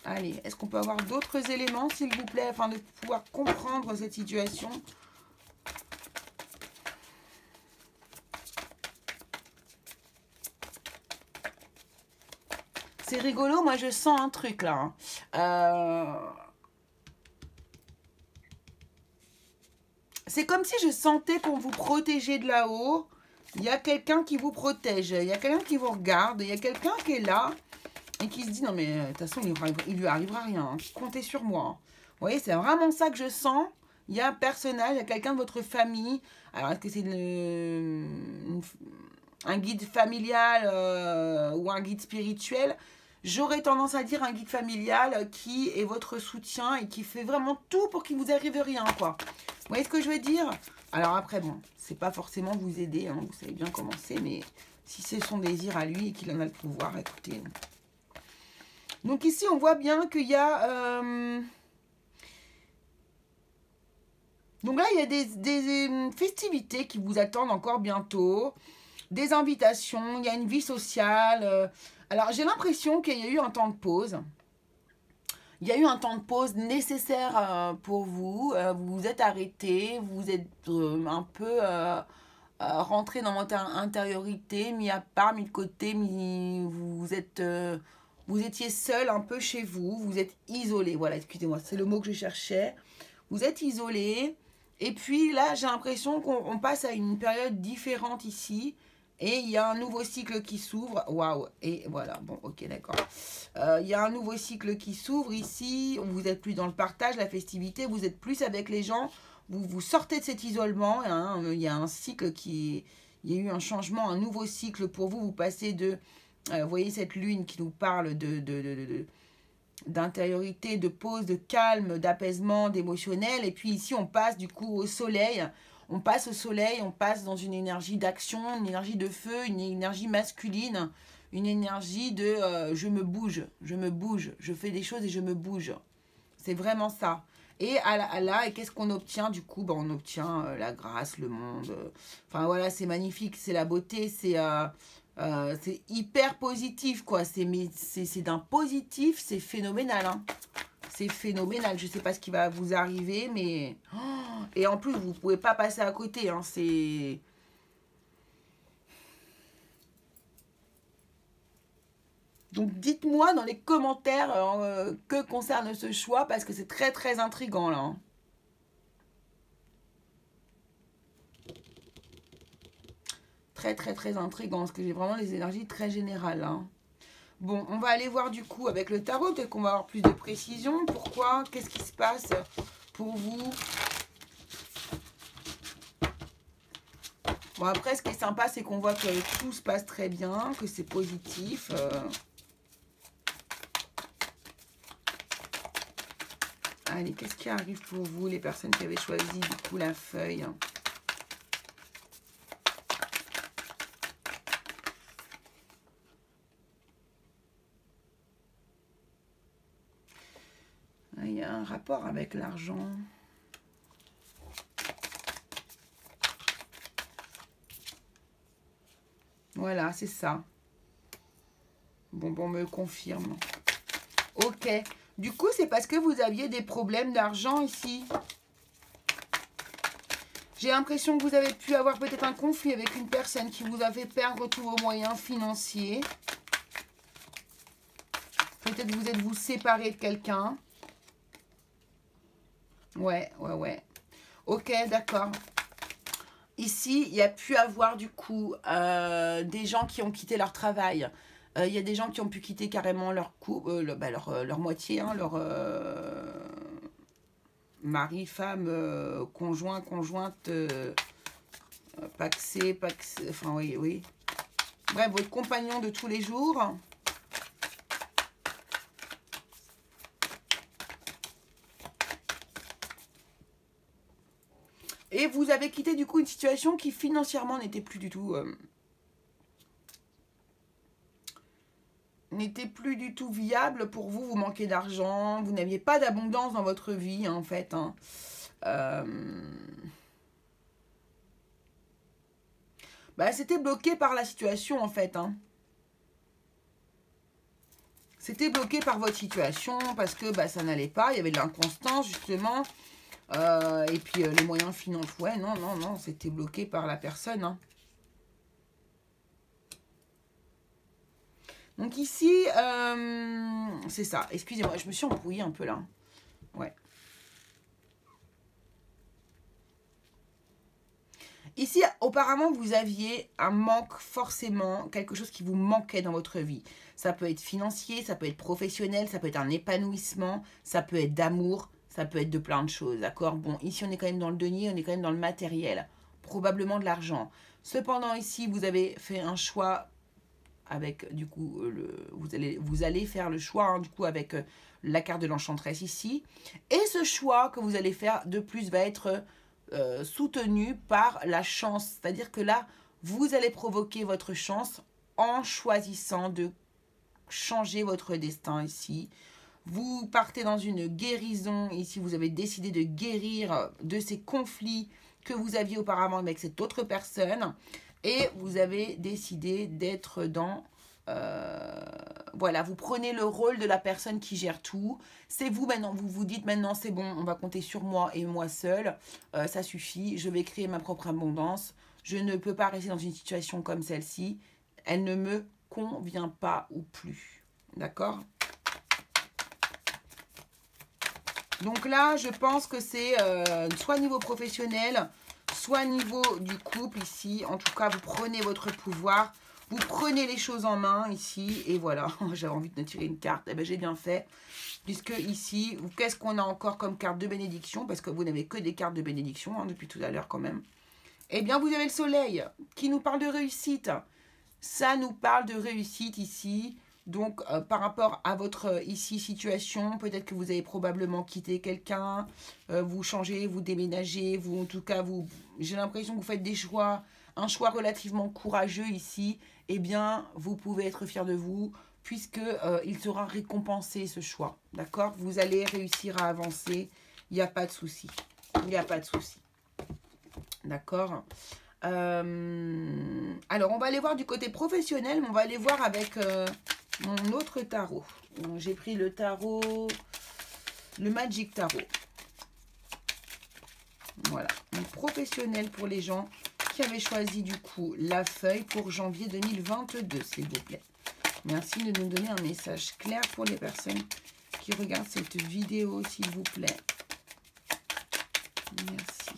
Allez, est-ce qu'on peut avoir d'autres éléments, s'il vous plaît, afin de pouvoir comprendre cette situation ? C'est rigolo, moi je sens un truc là. C'est comme si je sentais qu'on vous protégeait de là-haut. Il y a quelqu'un qui vous protège, il y a quelqu'un qui vous regarde, il y a quelqu'un qui est là et qui se dit non mais de toute façon il lui arrivera rien, hein. Comptez sur moi. Vous voyez, c'est vraiment ça que je sens. Il y a un personnage, il y a quelqu'un de votre famille. Alors est-ce que c'est un guide familial ou un guide spirituel? J'aurais tendance à dire un guide familial qui est votre soutien et qui fait vraiment tout pour qu'il vous arrive rien, quoi. Vous voyez ce que je veux dire? Alors après, bon, c'est pas forcément vous aider, hein, vous savez bien comment c'est, mais si c'est son désir à lui et qu'il en a le pouvoir, écoutez. Donc ici, on voit bien qu'il y a... Donc là, il y a des festivités qui vous attendent encore bientôt, des invitations, il y a une vie sociale. Alors, j'ai l'impression qu'il y a eu un temps de pause. Il y a eu un temps de pause nécessaire pour vous. Vous vous êtes arrêté, vous êtes un peu rentré dans votre intériorité, mis à part, mis de côté, vous étiez seul un peu chez vous, vous êtes isolé. Voilà, excusez-moi, c'est le mot que je cherchais. Vous êtes isolé. Et puis là, j'ai l'impression qu'on passe à une période différente ici. Et il y a un nouveau cycle qui s'ouvre. Waouh! Et voilà, bon, ok, d'accord. Il y a un nouveau cycle qui s'ouvre ici. Vous n'êtes plus dans le partage, la festivité. Vous êtes plus avec les gens. vous sortez de cet isolement. Hein, il y a un cycle qui... Il y a eu un changement, un nouveau cycle pour vous. Vous passez de... vous voyez cette lune qui nous parle d'intériorité, de pause, de calme, d'apaisement, d'émotionnel. Et puis ici, on passe du coup au soleil. On passe au soleil, on passe dans une énergie d'action, une énergie de feu, une énergie masculine, une énergie de je me bouge, je fais des choses et je me bouge. C'est vraiment ça. Et et qu'est-ce qu'on obtient du coup? On obtient la grâce, le monde. Enfin voilà, c'est magnifique, c'est la beauté, c'est hyper positif quoi. C'est d'un positif, c'est phénoménal. Hein. C'est phénoménal. Je sais pas ce qui va vous arriver, mais... Oh, et en plus, vous pouvez pas passer à côté. Hein. C'est... Donc, dites-moi dans les commentaires que concerne ce choix, parce que c'est très, très intriguant, là. Hein. Très, très, très intriguant, parce que j'ai vraiment les énergies très générales. Hein. Bon, on va aller voir du coup avec le tarot, peut-être qu'on va avoir plus de précision. Pourquoi? Qu'est-ce qui se passe pour vous? Bon, après, ce qui est sympa, c'est qu'on voit que tout se passe très bien, que c'est positif. Allez, qu'est-ce qui arrive pour vous, les personnes qui avaient choisi du coup la feuille? Il y a un rapport avec l'argent. Voilà, c'est ça. Bon, on me confirme. Ok. Du coup, c'est parce que vous aviez des problèmes d'argent ici. J'ai l'impression que vous avez pu avoir peut-être un conflit avec une personne qui vous a fait perdre tous vos moyens financiers. Peut-être que vous êtes séparé de quelqu'un. Ouais. Ok, d'accord. Ici, il y a pu avoir du coup des gens qui ont quitté leur travail. Il y a des gens qui ont pu quitter carrément leur couple, leur moitié, hein, leur mari, femme, conjoint, conjointe, paxé, enfin oui. Bref, votre compagnon de tous les jours. Et vous avez quitté du coup une situation qui financièrement n'était plus du tout... n'était plus du tout viable pour vous. Vous manquez d'argent, vous n'aviez pas d'abondance dans votre vie, hein, en fait. Hein. C'était bloqué par la situation, en fait. Hein. C'était bloqué par votre situation, parce que ça n'allait pas. Il y avait de l'inconstance, justement. Et puis, les moyens financiers. Ouais, non, c'était bloqué par la personne, hein. Donc ici, c'est ça. Excusez-moi, je me suis embrouillée un peu là. Ouais. Ici, auparavant, vous aviez un manque forcément, quelque chose qui vous manquait dans votre vie. Ça peut être financier, ça peut être professionnel, ça peut être un épanouissement, ça peut être d'amour, ça peut être de plein de choses, d'accord? Bon, ici, on est quand même dans le denier, on est quand même dans le matériel, probablement de l'argent. Cependant, ici, vous avez fait un choix avec du coup vous allez faire le choix hein, du coup avec la carte de l'enchanteresse ici, et ce choix que vous allez faire de plus va être soutenu par la chance, c'est-à-dire que là vous allez provoquer votre chance en choisissant de changer votre destin ici. Vous partez dans une guérison ici, vous avez décidé de guérir de ces conflits que vous aviez auparavant avec cette autre personne. Et vous avez décidé d'être dans... voilà, vous prenez le rôle de la personne qui gère tout. C'est vous maintenant, vous vous dites maintenant c'est bon, on va compter sur moi et moi seul. Ça suffit, je vais créer ma propre abondance. Je ne peux pas rester dans une situation comme celle-ci. Elle ne me convient pas ou plus. D'accord ? Donc là, je pense que c'est soit niveau professionnel... soit niveau du couple ici, en tout cas, vous prenez votre pouvoir, Vous prenez les choses en main ici. Et voilà, j'avais envie de me tirer une carte. Eh bien, j'ai bien fait. Puisque ici, qu'est-ce qu'on a encore comme carte de bénédiction? Parce que vous n'avez que des cartes de bénédiction hein, depuis tout à l'heure quand même. Eh bien, vous avez le soleil qui nous parle de réussite. Ça nous parle de réussite ici. Donc, par rapport à votre ici situation, peut-être que vous avez probablement quitté quelqu'un, vous changez, vous déménagez, vous en tout cas, j'ai l'impression que vous faites des choix, un choix relativement courageux ici. Eh bien, vous pouvez être fier de vous, puisque il sera récompensé ce choix. D'accord? Vous allez réussir à avancer. Il n'y a pas de souci. Il n'y a pas de souci. D'accord? Alors, on va aller voir du côté professionnel, mais on va aller voir avec mon autre tarot. J'ai pris le tarot, le Magic Tarot. Voilà. Donc, professionnel pour les gens qui avaient choisi du coup la feuille pour janvier 2022, s'il vous plaît. Merci de nous donner un message clair pour les personnes qui regardent cette vidéo, s'il vous plaît. Merci.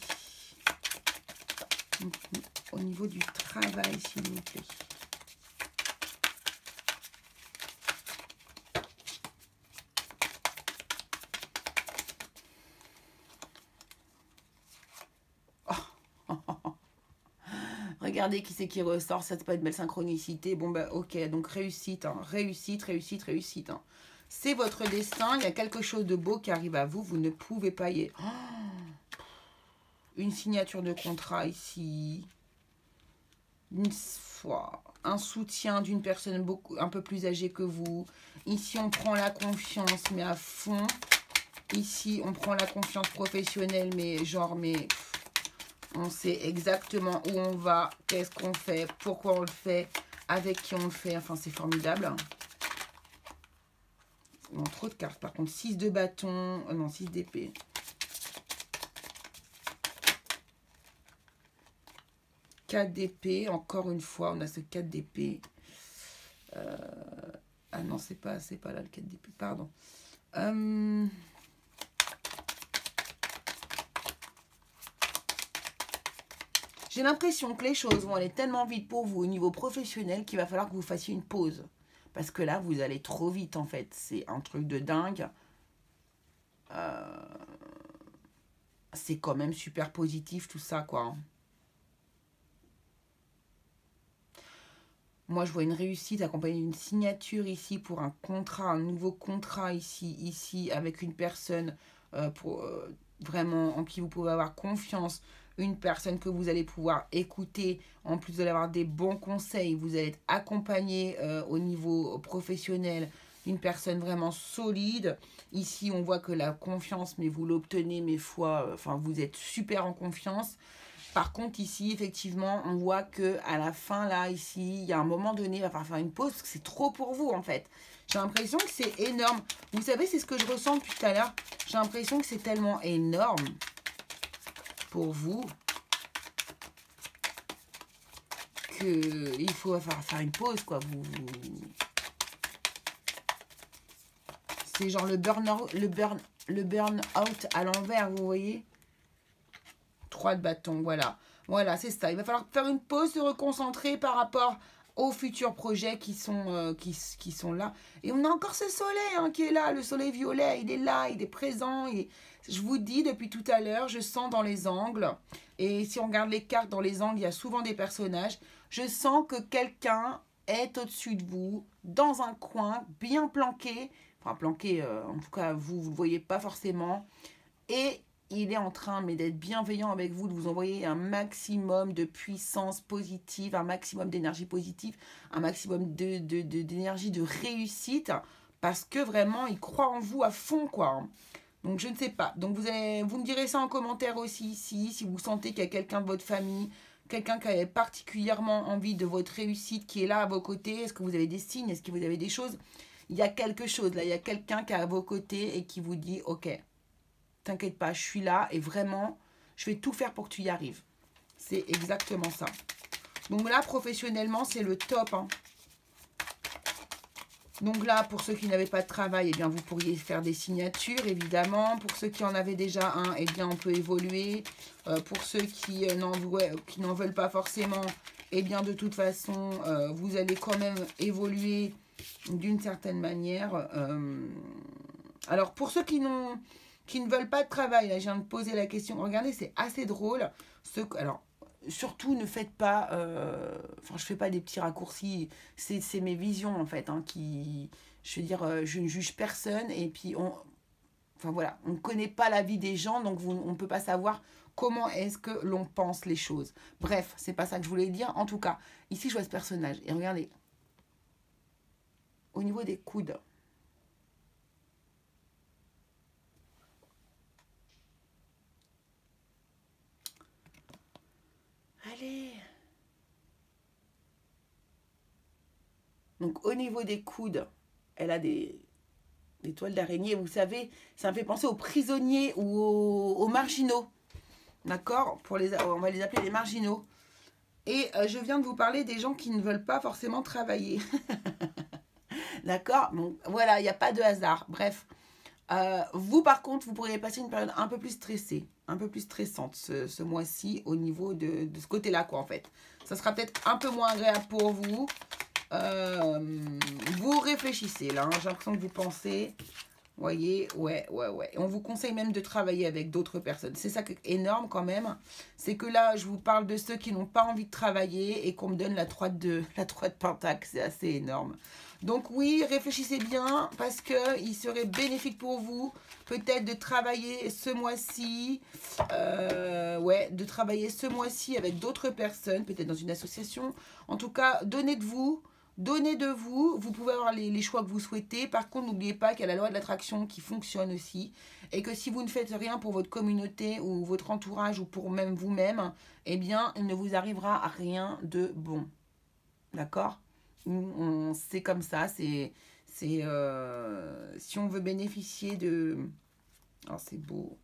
Au niveau du travail, s'il vous plaît. Regardez qui c'est qui ressort, ça c'est pas une belle synchronicité. Bon bah ok, donc réussite, hein. Réussite, réussite, réussite. Hein. C'est votre destin, il y a quelque chose de beau qui arrive à vous, vous ne pouvez pas y... Oh, une signature de contrat ici. Un soutien d'une personne un peu plus âgée que vous. Ici on prend la confiance mais à fond. Ici on prend la confiance professionnelle mais genre on sait exactement où on va, qu'est-ce qu'on fait, pourquoi on le fait, avec qui on le fait. Enfin, c'est formidable. Bon, trop de cartes. Par contre, 6 de bâton. Non, 6 d'épée. Quatre d'épée. Encore une fois, on a ce 4 d'épée. Ah non, c'est pas là le 4 d'épée. Pardon. J'ai l'impression que les choses vont aller tellement vite pour vous au niveau professionnel qu'il va falloir que vous fassiez une pause. Parce que là, vous allez trop vite, en fait. C'est un truc de dingue. C'est quand même super positif, tout ça, quoi. Moi, je vois une réussite accompagnée d'une signature ici pour un contrat, un nouveau contrat ici, avec une personne vraiment en qui vous pouvez avoir confiance. Une personne que vous allez pouvoir écouter. En plus, vous allez avoir des bons conseils. Vous allez être accompagné au niveau professionnel d'une personne vraiment solide. Ici, on voit que la confiance, mais vous l'obtenez, mais enfin, vous êtes super en confiance. Par contre, ici, effectivement, on voit que à la fin, là, ici, il y a un moment donné, il va falloir faire une pause parce que c'est trop pour vous, en fait. J'ai l'impression que c'est énorme. Vous savez, c'est ce que je ressens depuis tout à l'heure. J'ai l'impression que c'est tellement énorme pour vous qu'il faut faire une pause, quoi. C'est genre le burn-out à l'envers, vous voyez. 3 de bâton, voilà. Voilà, c'est ça. Il va falloir faire une pause, se reconcentrer par rapport aux futurs projets qui sont là. Et on a encore ce soleil hein, qui est là, le soleil violet, il est là, il est présent. Je vous dis depuis tout à l'heure, je sens dans les angles, et si on regarde les cartes dans les angles, il y a souvent des personnages. Je sens que quelqu'un est au-dessus de vous, dans un coin, bien planqué. Enfin, planqué, en tout cas, vous ne le voyez pas forcément. Et il est en train d'être bienveillant avec vous, de vous envoyer un maximum de puissance positive, un maximum d'énergie positive, un maximum d'énergie de réussite, parce que vraiment, il croit en vous à fond, quoi. Donc, je ne sais pas. Donc, vous me direz ça en commentaire aussi ici, si vous sentez qu'il y a quelqu'un de votre famille, quelqu'un qui a particulièrement envie de votre réussite, qui est là à vos côtés. Est-ce que vous avez des signes? Est-ce que vous avez des choses? Il y a quelque chose, là. Il y a quelqu'un qui est à vos côtés et qui vous dit, ok, t'inquiète pas, je suis là et vraiment, je vais tout faire pour que tu y arrives. C'est exactement ça. Donc là, professionnellement, c'est le top. Hein. Donc là, pour ceux qui n'avaient pas de travail, eh bien, vous pourriez faire des signatures, évidemment. Pour ceux qui en avaient déjà un, eh bien, on peut évoluer. Pour ceux qui n'en veulent pas forcément, eh bien de toute façon, vous allez quand même évoluer d'une certaine manière. Alors pour ceux qui ne veulent pas de travail, là je viens de poser la question, regardez, c'est assez drôle. Alors surtout ne faites pas, enfin je fais pas des petits raccourcis, c'est mes visions en fait, hein, je veux dire, je ne juge personne et puis enfin voilà, on ne connaît pas la vie des gens, donc on ne peut pas savoir comment est-ce que l'on pense les choses. Bref, c'est pas ça que je voulais dire. En tout cas, ici je vois ce personnage et regardez, au niveau des coudes. Allez. Donc au niveau des coudes, elle a des toiles d'araignée. Vous savez, ça me fait penser aux prisonniers ou aux marginaux. D'accord? On va les appeler les marginaux. Et je viens de vous parler des gens qui ne veulent pas forcément travailler. D'accord? Donc voilà, il n'y a pas de hasard. Bref. Vous, par contre, vous pourriez passer une période un peu plus stressée, un peu plus stressante ce mois-ci au niveau de ce côté-là, quoi, en fait. Ça sera peut-être un peu moins agréable pour vous. Vous réfléchissez, là, hein, j'ai l'impression que vous pensez. Vous voyez, ouais. Et on vous conseille même de travailler avec d'autres personnes. C'est ça qui est énorme quand même. C'est que là, je vous parle de ceux qui n'ont pas envie de travailler et qu'on me donne la 3 de Pentacle. C'est assez énorme. Donc oui, réfléchissez bien parce qu'il serait bénéfique pour vous peut-être de travailler ce mois-ci. De travailler ce mois-ci avec d'autres personnes, peut-être dans une association. En tout cas, donnez de vous. Donnez de vous, vous pouvez avoir les choix que vous souhaitez. Par contre, n'oubliez pas qu'il y a la loi de l'attraction qui fonctionne aussi. Et que si vous ne faites rien pour votre communauté ou votre entourage ou pour même vous-même, eh bien, il ne vous arrivera rien de bon. D'accord? C'est comme ça. Si on veut bénéficier de... Oh, c'est beau.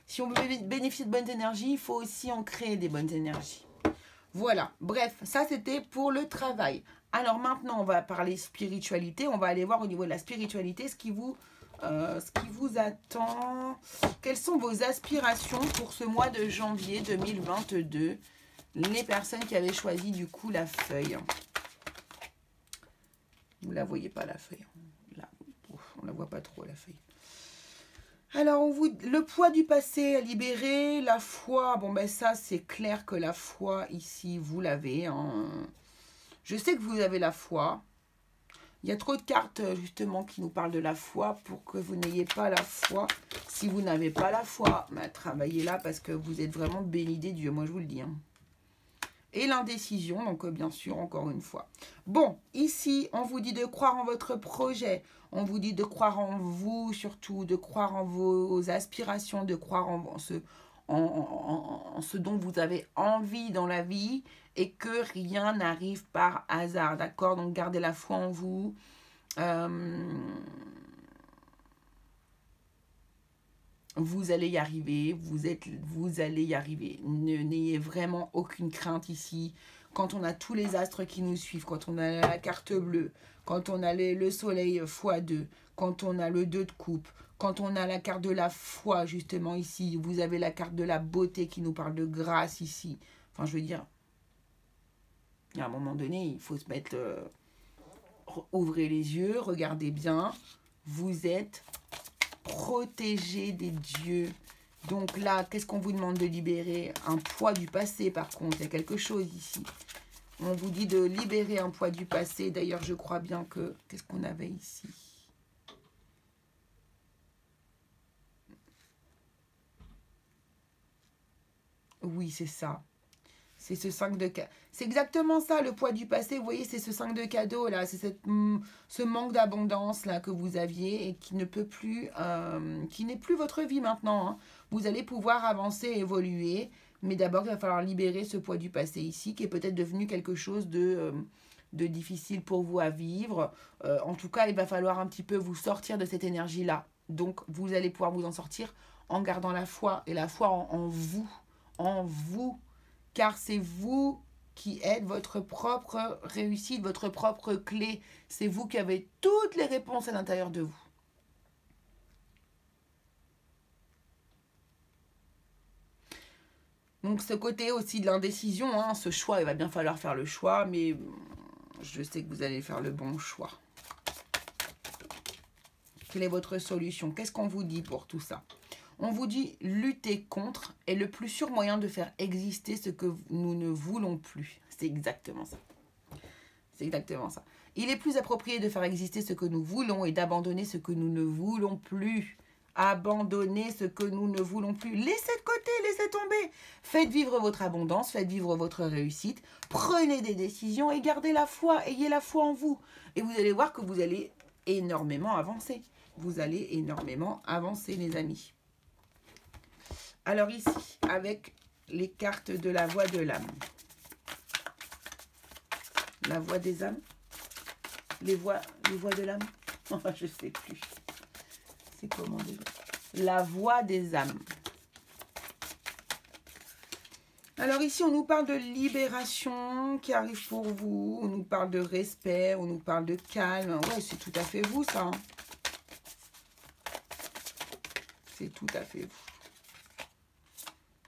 Si on veut bénéficier de bonnes énergies, il faut aussi en créer des bonnes énergies. Voilà, bref, ça c'était pour le travail. Alors maintenant, on va parler spiritualité. On va aller voir au niveau de la spiritualité ce qui vous attend. Quelles sont vos aspirations pour ce mois de janvier 2022? Les personnes qui avaient choisi du coup la feuille. Vous ne la voyez pas la feuille. Là, on ne la voit pas trop la feuille. Alors, le poids du passé à libérer, la foi, bon ben ça c'est clair que la foi ici, vous l'avez. Hein. Je sais que vous avez la foi. Il y a trop de cartes justement qui nous parlent de la foi pour que vous n'ayez pas la foi. Si vous n'avez pas la foi, bah, travaillez là parce que vous êtes vraiment béni des dieux, moi je vous le dis. Hein. Et l'indécision, donc bien sûr, encore une fois. Bon, ici, on vous dit de croire en votre projet. On vous dit de croire en vous, surtout, de croire en vos aspirations, de croire en ce dont vous avez envie dans la vie et que rien n'arrive par hasard, d'accord? Donc, gardez la foi en vous. Vous allez y arriver, vous allez y arriver. N'ayez vraiment aucune crainte ici. Quand on a tous les astres qui nous suivent, quand on a la carte bleue, quand on a le soleil x2, quand on a le 2 de coupe, quand on a la carte de la foi justement ici, vous avez la carte de la beauté qui nous parle de grâce ici. Enfin, je veux dire, à un moment donné, il faut se mettre... ouvrez les yeux, regardez bien. Vous êtes... protégé des dieux. Donc là, qu'est-ce qu'on vous demande de libérer? Un poids du passé, par contre. Il y a quelque chose ici. On vous dit de libérer un poids du passé. D'ailleurs, je crois bien que... Qu'est-ce qu'on avait ici? Oui, c'est ça. C'est ce 5 de cadeaux. C'est exactement ça, le poids du passé. Vous voyez, c'est ce 5 de cadeaux, là. C'est ce manque d'abondance, là, que vous aviez et qui ne peut plus... qui n'est plus votre vie maintenant. Hein. Vous allez pouvoir avancer, évoluer. Mais d'abord, il va falloir libérer ce poids du passé ici, qui est peut-être devenu quelque chose de difficile pour vous à vivre. En tout cas, il va falloir un petit peu vous sortir de cette énergie-là. Donc, vous allez pouvoir vous en sortir en gardant la foi. Et la foi en vous. En vous. Car c'est vous qui êtes votre propre réussite, votre propre clé. C'est vous qui avez toutes les réponses à l'intérieur de vous. Donc ce côté aussi de l'indécision, hein, ce choix, il va bien falloir faire le choix, mais je sais que vous allez faire le bon choix. Quelle est votre solution? Qu'est-ce qu'on vous dit pour tout ça? On vous dit lutter contre est le plus sûr moyen de faire exister ce que nous ne voulons plus. C'est exactement ça. C'est exactement ça. Il est plus approprié de faire exister ce que nous voulons et d'abandonner ce que nous ne voulons plus. Abandonner ce que nous ne voulons plus. Laissez de côté, laissez tomber. Faites vivre votre abondance, faites vivre votre réussite. Prenez des décisions et gardez la foi. Ayez la foi en vous. Et vous allez voir que vous allez énormément avancer. Vous allez énormément avancer, les amis. Alors ici, avec les cartes de la voix de l'âme. La voix des âmes. Les voix de l'âme. Oh, je ne sais plus. C'est comment déjà? La voix des âmes. Alors ici, on nous parle de libération qui arrive pour vous. On nous parle de respect, on nous parle de calme. Ouais, c'est tout à fait vous, ça. Hein. C'est tout à fait vous.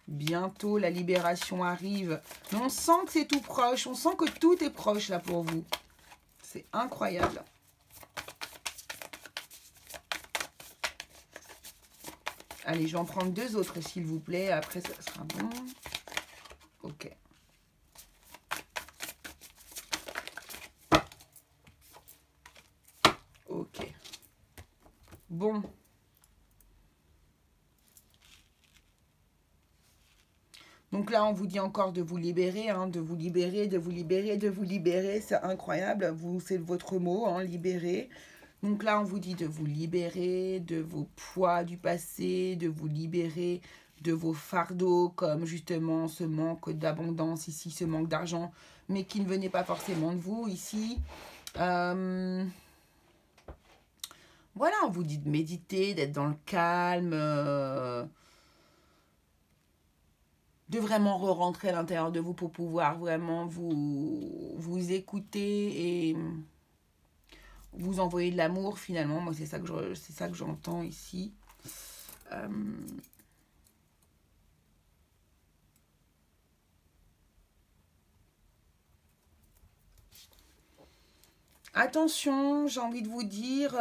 Bientôt, la libération arrive. Mais on sent que c'est tout proche. On sent que tout est proche, là, pour vous. C'est incroyable. Allez, je vais en prendre deux autres, s'il vous plaît. Après, ça sera bon. Ok. Ok. Bon. Donc là, on vous dit encore de vous libérer, hein, de vous libérer, de vous libérer, de vous libérer. C'est incroyable. Vous, c'est votre mot, hein, libérer. Donc là, on vous dit de vous libérer de vos poids du passé, de vous libérer de vos fardeaux, comme justement ce manque d'abondance ici, ce manque d'argent, mais qui ne venait pas forcément de vous ici. Voilà, on vous dit de méditer, d'être dans le calme, de vraiment re-rentrer à l'intérieur de vous pour pouvoir vraiment vous écouter et vous envoyer de l'amour finalement. Moi, c'est ça que j'entends ici. Attention, j'ai envie de vous dire,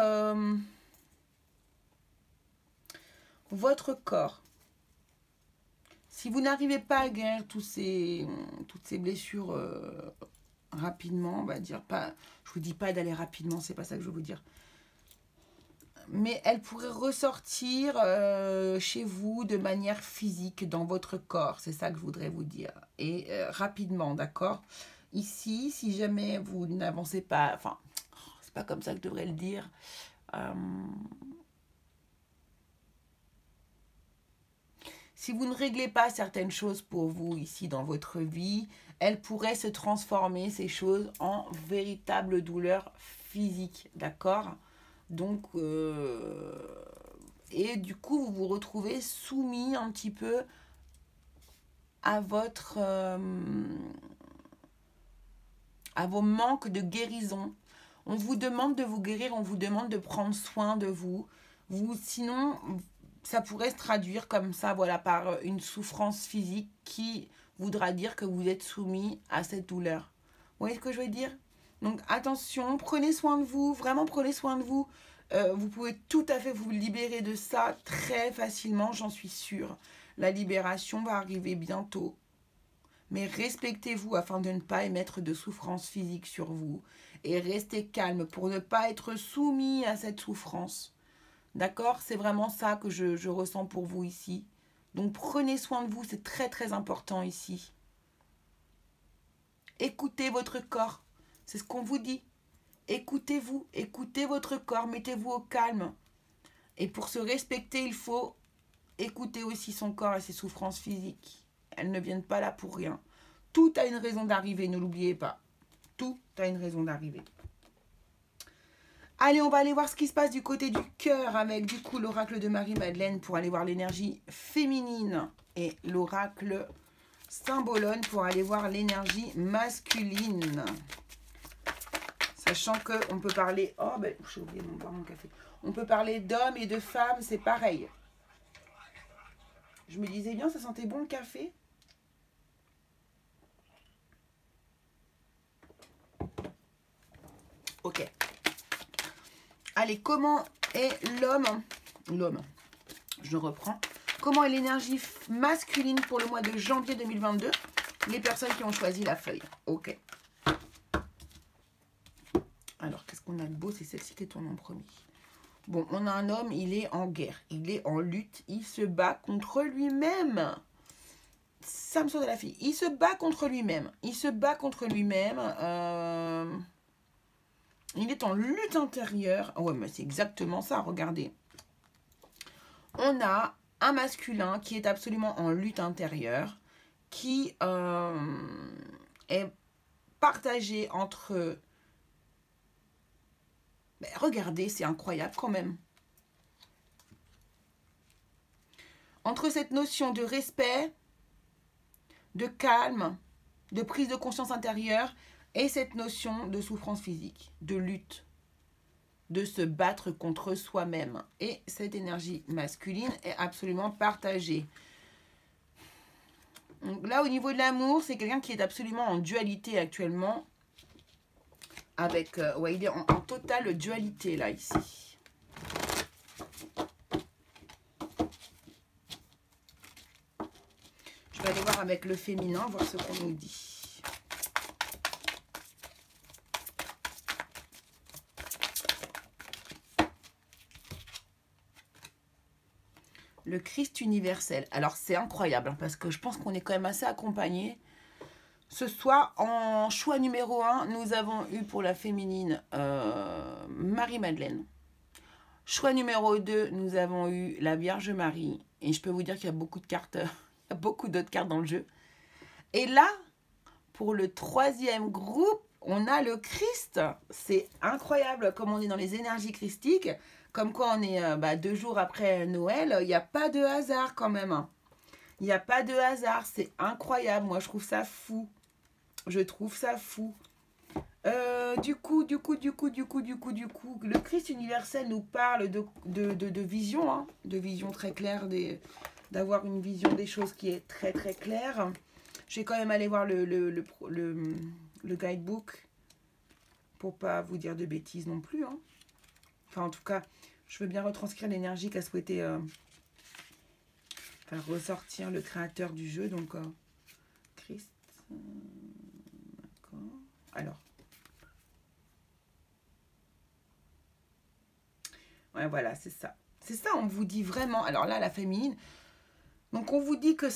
votre corps. Si vous n'arrivez pas à guérir toutes ces blessures rapidement, on va dire pas. Je vous dis pas d'aller rapidement, c'est pas ça que je veux vous dire. Mais elles pourraient ressortir chez vous de manière physique dans votre corps. C'est ça que je voudrais vous dire. Et rapidement, d'accord? Ici, si jamais vous n'avancez pas, enfin, c'est pas comme ça que je devrais le dire. Si vous ne réglez pas certaines choses pour vous ici dans votre vie, elles pourraient se transformer, ces choses, en véritables douleurs physiques, d'accord? Donc, et du coup, vous vous retrouvez soumis un petit peu à à vos manques de guérison. On vous demande de vous guérir, on vous demande de prendre soin de vous. Sinon, ça pourrait se traduire comme ça, voilà, par une souffrance physique qui voudra dire que vous êtes soumis à cette douleur. Vous voyez ce que je veux dire? Donc attention, prenez soin de vous, vraiment prenez soin de vous. Vous pouvez tout à fait vous libérer de ça très facilement, j'en suis sûre. La libération va arriver bientôt. Mais respectez-vous afin de ne pas émettre de souffrance physique sur vous. Et restez calme pour ne pas être soumis à cette souffrance. D'accord? C'est vraiment ça que je ressens pour vous ici. Donc prenez soin de vous, c'est très très important ici. Écoutez votre corps, c'est ce qu'on vous dit. Écoutez-vous, écoutez votre corps, mettez-vous au calme. Et pour se respecter, il faut écouter aussi son corps et ses souffrances physiques. Elles ne viennent pas là pour rien. Tout a une raison d'arriver, ne l'oubliez pas. Tout a une raison d'arriver. Allez, on va aller voir ce qui se passe du côté du cœur avec du coup l'oracle de Marie-Madeleine pour aller voir l'énergie féminine et l'oracle Symbolone pour aller voir l'énergie masculine. Sachant qu'on peut parler... Oh, ben, j'ai oublié mon café. On peut parler d'hommes et de femmes, c'est pareil. Je me disais bien, ça sentait bon le café. Allez, comment est l'homme? L'homme, je reprends. Comment est l'énergie masculine pour le mois de janvier 2022? Les personnes qui ont choisi la feuille. Ok. Alors, qu'est-ce qu'on a de beau? C'est celle-ci qui tourne en premier. Bon, on a un homme, il est en guerre. Il est en lutte. Il se bat contre lui-même. Ça me sort de la fille. Il se bat contre lui-même. Il se bat contre lui-même. Il est en lutte intérieure. Ouais, mais c'est exactement ça, regardez. On a un masculin qui est absolument en lutte intérieure, qui est partagé entre... Mais regardez, c'est incroyable quand même. Entre cette notion de respect, de calme, de prise de conscience intérieure et cette notion de souffrance physique, de lutte, de se battre contre soi-même. Et cette énergie masculine est absolument partagée. Donc là, au niveau de l'amour, c'est quelqu'un qui est absolument en dualité actuellement. Avec, ouais, il est en totale dualité là, ici. Je vais aller voir avec le féminin, voir ce qu'on nous dit. Le Christ universel. Alors, c'est incroyable, hein, parce que je pense qu'on est quand même assez accompagnés. Ce soir, en choix numéro 1, nous avons eu pour la féminine Marie-Madeleine. Choix numéro 2, nous avons eu la Vierge Marie. Et je peux vous dire qu'il y a beaucoup de cartes, il y a beaucoup d'autres cartes dans le jeu. Et là, pour le 3e groupe, on a le Christ. C'est incroyable comme on est dans les énergies christiques. Comme quoi on est 2 jours après Noël, il n'y a pas de hasard quand même. Il n'y a pas de hasard, c'est incroyable. Moi, je trouve ça fou. Je trouve ça fou. Du coup, le Christ universel nous parle de vision, hein, de vision très claire, d'avoir une vision des choses qui est très très claire. Je vais quand même aller voir le guidebook pour pas vous dire de bêtises non plus. Hein. Enfin, en tout cas, je veux bien retranscrire l'énergie qu'a souhaité faire ressortir le créateur du jeu. Donc, Christ. D'accord. Alors. Ouais, voilà, c'est ça. C'est ça, on vous dit vraiment. Alors là, la féminine. Donc, on vous dit que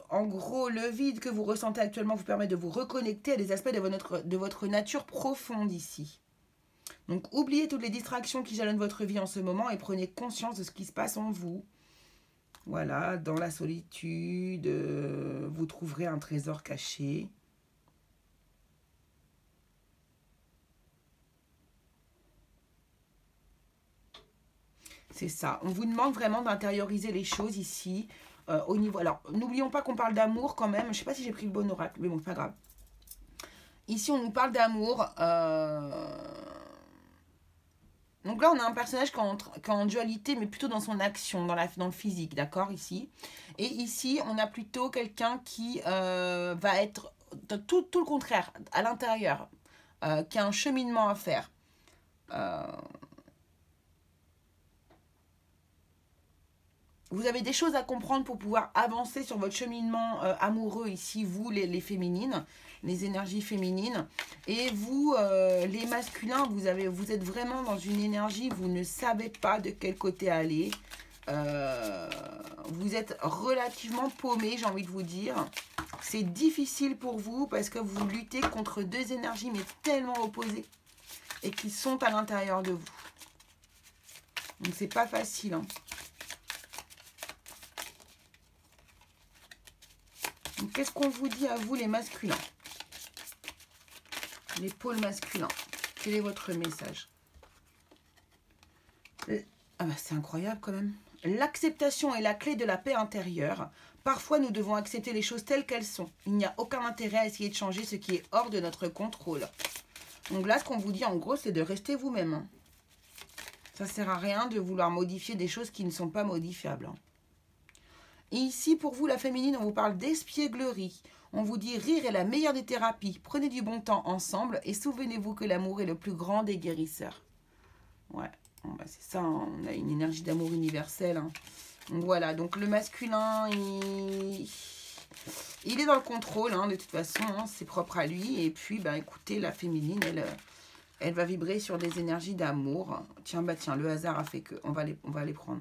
en gros, le vide que vous ressentez actuellement vous permet de vous reconnecter à des aspects de votre nature profonde ici. Donc, oubliez toutes les distractions qui jalonnent votre vie en ce moment et prenez conscience de ce qui se passe en vous. Voilà, dans la solitude, vous trouverez un trésor caché. C'est ça. On vous demande vraiment d'intérioriser les choses ici. Au niveau. Alors, n'oublions pas qu'on parle d'amour quand même. Je ne sais pas si j'ai pris le bon oracle, mais bon, c'est pas grave. Ici, on nous parle d'amour. Donc là, on a un personnage qui est en dualité, mais plutôt dans son action, dans le physique, d'accord, ici. Et ici, on a plutôt quelqu'un qui va être tout le contraire, à l'intérieur, qui a un cheminement à faire. Vous avez des choses à comprendre pour pouvoir avancer sur votre cheminement amoureux ici, vous les féminines, les énergies féminines. Et vous, les masculins, vous êtes vraiment dans une énergie, vous ne savez pas de quel côté aller. Vous êtes relativement paumé, j'ai envie de vous dire. C'est difficile pour vous parce que vous luttez contre 2 énergies mais tellement opposées et qui sont à l'intérieur de vous. Donc c'est pas facile, hein. Qu'est-ce qu'on vous dit à vous les masculins? Les pôles masculins. Quel est votre message? Ah bah c'est incroyable quand même. L'acceptation est la clé de la paix intérieure. Parfois nous devons accepter les choses telles qu'elles sont. Il n'y a aucun intérêt à essayer de changer ce qui est hors de notre contrôle. Donc là ce qu'on vous dit en gros c'est de rester vous-même. Hein. Ça ne sert à rien de vouloir modifier des choses qui ne sont pas modifiables. Hein. Et ici, pour vous, la féminine, on vous parle d'espièglerie. On vous dit rire est la meilleure des thérapies. Prenez du bon temps ensemble et souvenez-vous que l'amour est le plus grand des guérisseurs. Ouais, bon, bah, c'est ça, hein. On a une énergie d'amour universelle. Hein. Donc voilà, donc le masculin, il est dans le contrôle, hein, de toute façon, hein, c'est propre à lui. Et puis, bah, écoutez, la féminine, elle va vibrer sur des énergies d'amour. Tiens, bah tiens, le hasard a fait que on va les prendre.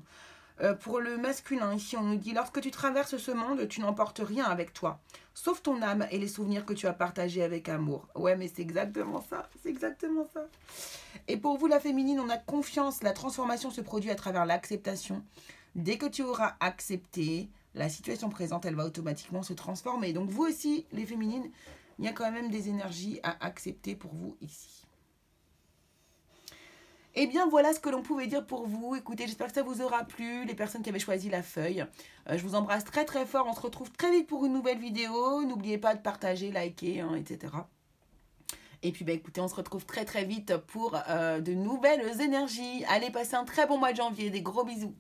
Pour le masculin, ici, on nous dit, lorsque tu traverses ce monde, tu n'emportes rien avec toi, sauf ton âme et les souvenirs que tu as partagés avec amour. Ouais, mais c'est exactement ça, c'est exactement ça. Et pour vous, la féminine, on a confiance, la transformation se produit à travers l'acceptation. Dès que tu auras accepté, la situation présente, elle va automatiquement se transformer. Donc vous aussi, les féminines, il y a quand même des énergies à accepter pour vous ici. Et bien voilà ce que l'on pouvait dire pour vous. Écoutez, j'espère que ça vous aura plu, les personnes qui avaient choisi la feuille. Je vous embrasse très très fort. On se retrouve très vite pour une nouvelle vidéo. N'oubliez pas de partager, liker, hein, etc. Et puis bah écoutez, on se retrouve très très vite pour de nouvelles énergies. Allez, passez un très bon mois de janvier. Des gros bisous.